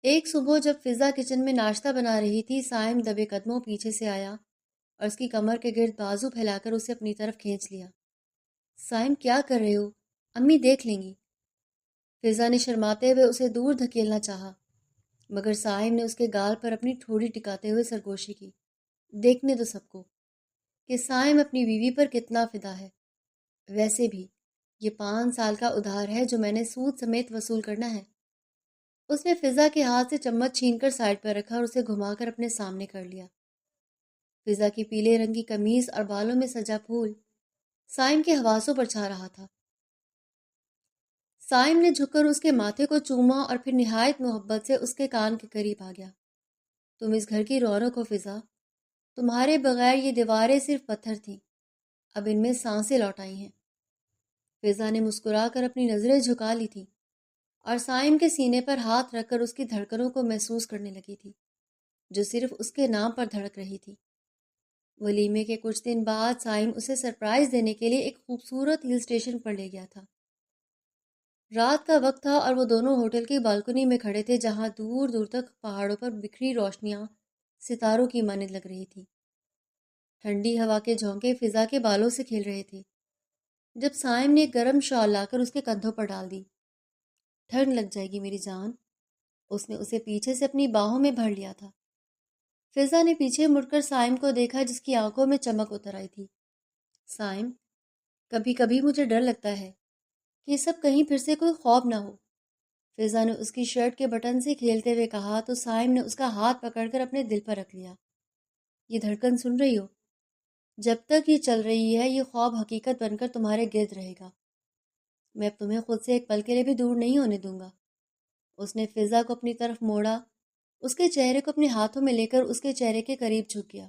ایک صبح جب فضا کچن میں ناشتہ بنا رہی تھی، سائم دبے قدموں پیچھے سے آیا اور اس کی کمر کے گرد بازو پھیلا کر اسے اپنی طرف کھینچ لیا. سائم، کیا کر رہے ہو؟ امی دیکھ لیں گی. فضا نے شرماتے ہوئے اسے دور دھکیلنا چاہا مگر سائم نے اس کے گال پر اپنی ٹھوڑی ٹکاتے ہوئے سرگوشی کی. دیکھنے دو سب کو کہ سائم اپنی بیوی پر کتنا فدا ہے. ویسے بھی یہ 5 سال کا ادھار ہے جو میں نے سود سمیت وصول کرنا ہے. اس نے فضا کے ہاتھ سے چمچ چھین کر سائڈ پر رکھا اور اسے گھما کر اپنے سامنے کر لیا. فضا کی پیلے رنگ کی قمیض اور بالوں میں سجا پھول سائم کے حواسوں پر چھا رہا تھا. سائم نے جھک کر اس کے ماتھے کو چوما اور پھر نہایت محبت سے اس کے کان کے قریب آ گیا. تم اس گھر کی رونق ہو فضا. تمہارے بغیر یہ دیواریں صرف پتھر تھیں، اب ان میں سانسیں لوٹ آئی ہیں. فضا نے مسکرا کر اپنی نظریں جھکا لی تھی اور سائم کے سینے پر ہاتھ رکھ کر اس کی دھڑکنوں کو محسوس کرنے لگی تھی جو صرف اس کے نام پر دھڑک رہی تھی. ولیمے کے کچھ دن بعد سائم اسے سرپرائز دینے کے لیے ایک خوبصورت ہل اسٹیشن پر لے گیا تھا. رات کا وقت تھا اور وہ دونوں ہوٹل کی بالکنی میں کھڑے تھے جہاں دور دور تک پہاڑوں پر بکھری روشنیاں ستاروں کی مانند لگ رہی تھی. ٹھنڈی ہوا کے جھونکے فضا کے بالوں سے کھیل رہے تھے جب سائم نے ایک گرم شال لا کر اس کے کندھوں پر ڈال دی. ٹھنڈ لگ جائے گی میری جان. اس نے اسے پیچھے سے اپنی باہوں میں بھر لیا تھا. فضا نے پیچھے مڑ کر سائم کو دیکھا جس کی آنکھوں میں چمک اتر آئی تھی. سائم، کبھی کبھی مجھے ڈر لگتا ہے کہ یہ سب کہیں پھر سے کوئی خواب نہ ہو. فضا نے اس کی شرٹ کے بٹن سے کھیلتے ہوئے کہا تو سائم نے اس کا ہاتھ پکڑ کر اپنے دل پر رکھ لیا. یہ دھڑکن سن رہی ہو؟ جب تک یہ چل رہی ہے یہ خواب حقیقت بن کر تمہارے گرد رہے گا. میں اب تمہیں خود سے ایک پل کے لیے بھی دور نہیں ہونے دوں گا. اس نے فضا کو اپنی طرف موڑا، اس کے چہرے کو اپنے ہاتھوں میں لے کر اس کے چہرے کے قریب جھک گیا.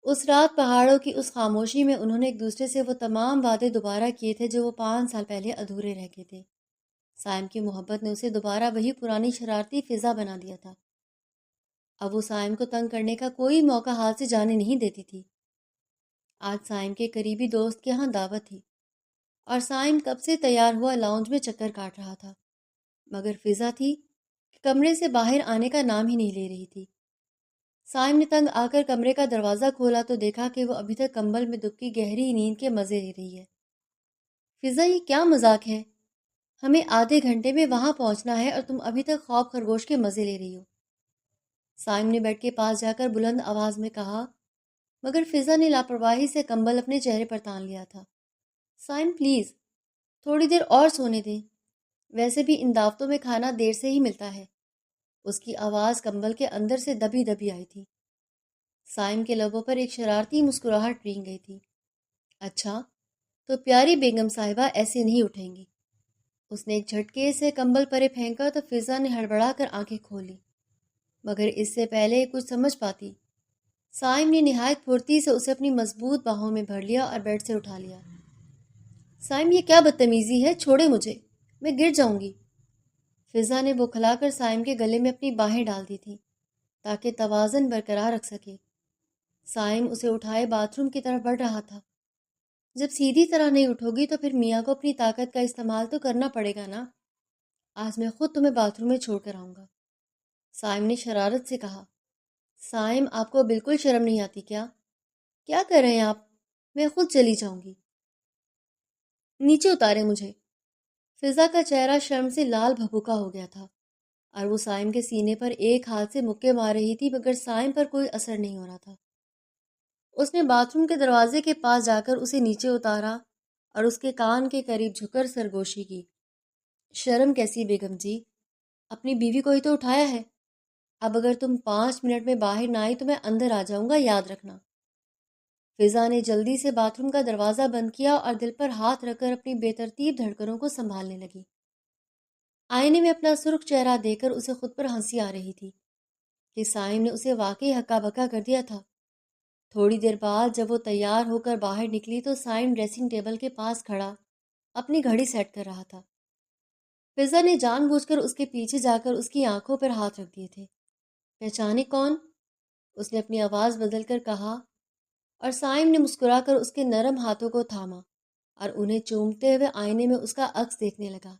اس رات پہاڑوں کی اس خاموشی میں انہوں نے ایک دوسرے سے وہ تمام وعدے دوبارہ کیے تھے جو وہ 5 سال پہلے ادھورے رہ گئے تھے. سائم کی محبت نے اسے دوبارہ وہی پرانی شرارتی فضا بنا دیا تھا. اب وہ سائم کو تنگ کرنے کا کوئی موقع ہاتھ سے جانے نہیں دیتی تھی۔ آج سائم کے قریبی دوست کے ہاں دعوت تھی اور سائم کب سے تیار ہوا لاؤنج میں چکر کاٹ رہا تھا، مگر فضا تھی کہ کمرے سے باہر آنے کا نام ہی نہیں لے رہی تھی۔ سائم نے تنگ آ کر کمرے کا دروازہ کھولا تو دیکھا کہ وہ ابھی تک کمبل میں دبکی گہری نیند کے مزے لے رہی ہے۔ فضا، یہ کیا مذاق ہے؟ ہمیں آدھے گھنٹے میں وہاں پہنچنا ہے اور تم ابھی تک خواب خرگوش کے مزے لے رہی ہو۔ سائم نے بیڈ کے پاس جا کر بلند آواز میں کہا، مگر فضا نے لاپرواہی سے کمبل اپنے چہرے پر تان لیا تھا۔ سائم پلیز، تھوڑی دیر اور سونے دیں، ویسے بھی ان دعوتوں میں کھانا دیر سے ہی ملتا ہے۔ اس کی آواز کمبل کے اندر سے دبی دبی آئی تھی۔ سائم کے لبوں پر ایک شرارتی مسکراہٹ رینگ گئی تھی۔ اچھا، تو پیاری بیگم صاحبہ ایسے نہیں اٹھیں گی۔ اس نے ایک جھٹکے سے کمبل پرے پھینکا تو فضا نے ہڑبڑا کر آنکھیں کھولی، مگر اس سے پہلے کچھ سمجھ پاتی سائم نے نہایت پھرتی سے اسے اپنی مضبوط باہوں میں بھر لیا اور بیڈ سے اٹھا لیا۔ سائم، یہ کیا بدتمیزی ہے؟ چھوڑے مجھے، میں گر جاؤں گی۔ فضا نے بوکھلا کر سائم کے گلے میں اپنی باہیں ڈال دی تھیں تاکہ توازن برقرار رکھ سکے۔ سائم اسے اٹھائے باتھ روم کی طرف بڑھ رہا تھا۔ جب سیدھی طرح نہیں اٹھو گی تو پھر میاں کو اپنی طاقت کا استعمال تو کرنا پڑے گا نا۔ آج میں خود تمہیں باتھ روم میں چھوڑ کر آؤں گا، سائم نے شرارت سے کہا۔ سائم، آپ کو بالکل شرم نہیں آتی کیا؟ کیا کر رہے ہیں آپ؟ میں خود چلی جاؤں گی، نیچے اتارے مجھے۔ فضا کا چہرہ شرم سے لال بھبوکا ہو گیا تھا اور وہ سائم کے سینے پر ایک ہاتھ سے مکے مار رہی تھی، مگر سائم پر کوئی اثر نہیں ہو رہا تھا۔ اس نے باتھ روم کے دروازے کے پاس جا کر اسے نیچے اتارا اور اس کے کان کے قریب جھک کر سرگوشی کی۔ شرم کیسی بیگم جی؟ اپنی بیوی کو ہی تو اٹھایا ہے۔ اب اگر تم 5 منٹ میں باہر نہ آئی تو میں اندر آ جاؤں گا، یاد رکھنا۔ فضا نے جلدی سے باتھ روم کا دروازہ بند کیا اور دل پر ہاتھ رکھ کر اپنی بے ترتیب دھڑکنوں کو سنبھالنے لگی۔ آئینے میں اپنا سرخ چہرہ دیکھ کر اسے خود پر ہنسی آ رہی تھی کہ سائم نے اسے واقعی ہکا بکا کر دیا تھا۔ تھوڑی دیر بعد جب وہ تیار ہو کر باہر نکلی تو سائم ڈریسنگ ٹیبل کے پاس کھڑا اپنی گھڑی سیٹ کر رہا تھا۔ فضا نے جان بوجھ کر اس کے پیچھے جا کر اس کی آنکھوں پر ہاتھ رکھ دیے تھے۔ پہچانے کون؟ اس نے اپنی آواز بدل کر کہا، اور سائم نے مسکرا کر اس کے نرم ہاتھوں کو تھاما اور انہیں چومتے ہوئے آئینے میں اس کا عکس دیکھنے لگا۔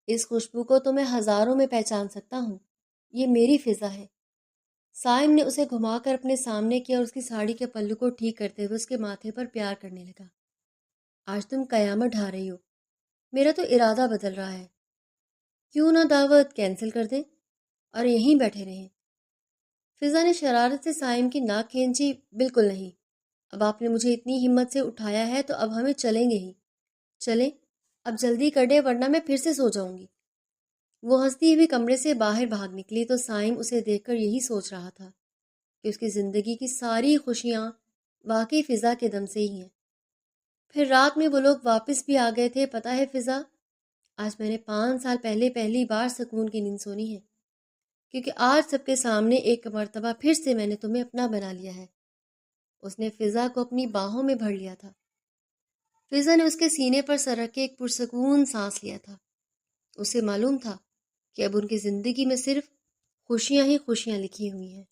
اس خوشبو کو تو میں ہزاروں میں پہچان سکتا ہوں، یہ میری فضا ہے۔ سائم نے اسے گھما کر اپنے سامنے کیا اور اس کی ساڑی کے پلو کو ٹھیک کرتے ہوئے اس کے ماتھے پر پیار کرنے لگا۔ آج تم قیامت ڈھا رہی ہو، میرا تو ارادہ بدل رہا ہے۔ کیوں نہ دعوت کینسل کر دیں اور یہیں بیٹھے رہیں؟ فضا نے شرارت سے سائم کی ناک کھینچی۔ بالکل نہیں، اب آپ نے مجھے اتنی ہمت سے اٹھایا ہے تو اب ہمیں چلیں گے ہی۔ چلیں، اب جلدی کر دیں ورنہ میں پھر سے سو جاؤں گی۔ وہ ہنستی ہوئی کمرے سے باہر بھاگ نکلی تو سائم اسے دیکھ کر یہی سوچ رہا تھا کہ اس کی زندگی کی ساری خوشیاں واقعی فضا کے دم سے ہی ہیں۔ پھر رات میں وہ لوگ واپس بھی آ گئے تھے۔ پتہ ہے فضا، آج میں نے 5 سال پہلے پہلی بار سکون کی نیند سونی ہے، کیونکہ آج سب کے سامنے ایک مرتبہ پھر سے میں نے تمہیں اپنا بنا لیا ہے۔ اس نے فضا کو اپنی باہوں میں بھر لیا تھا۔ فضا نے اس کے سینے پر سر رکھ کے ایک پرسکون سانس لیا تھا۔ اسے معلوم تھا کہ اب ان کی زندگی میں صرف خوشیاں ہی خوشیاں لکھی ہوئی ہیں۔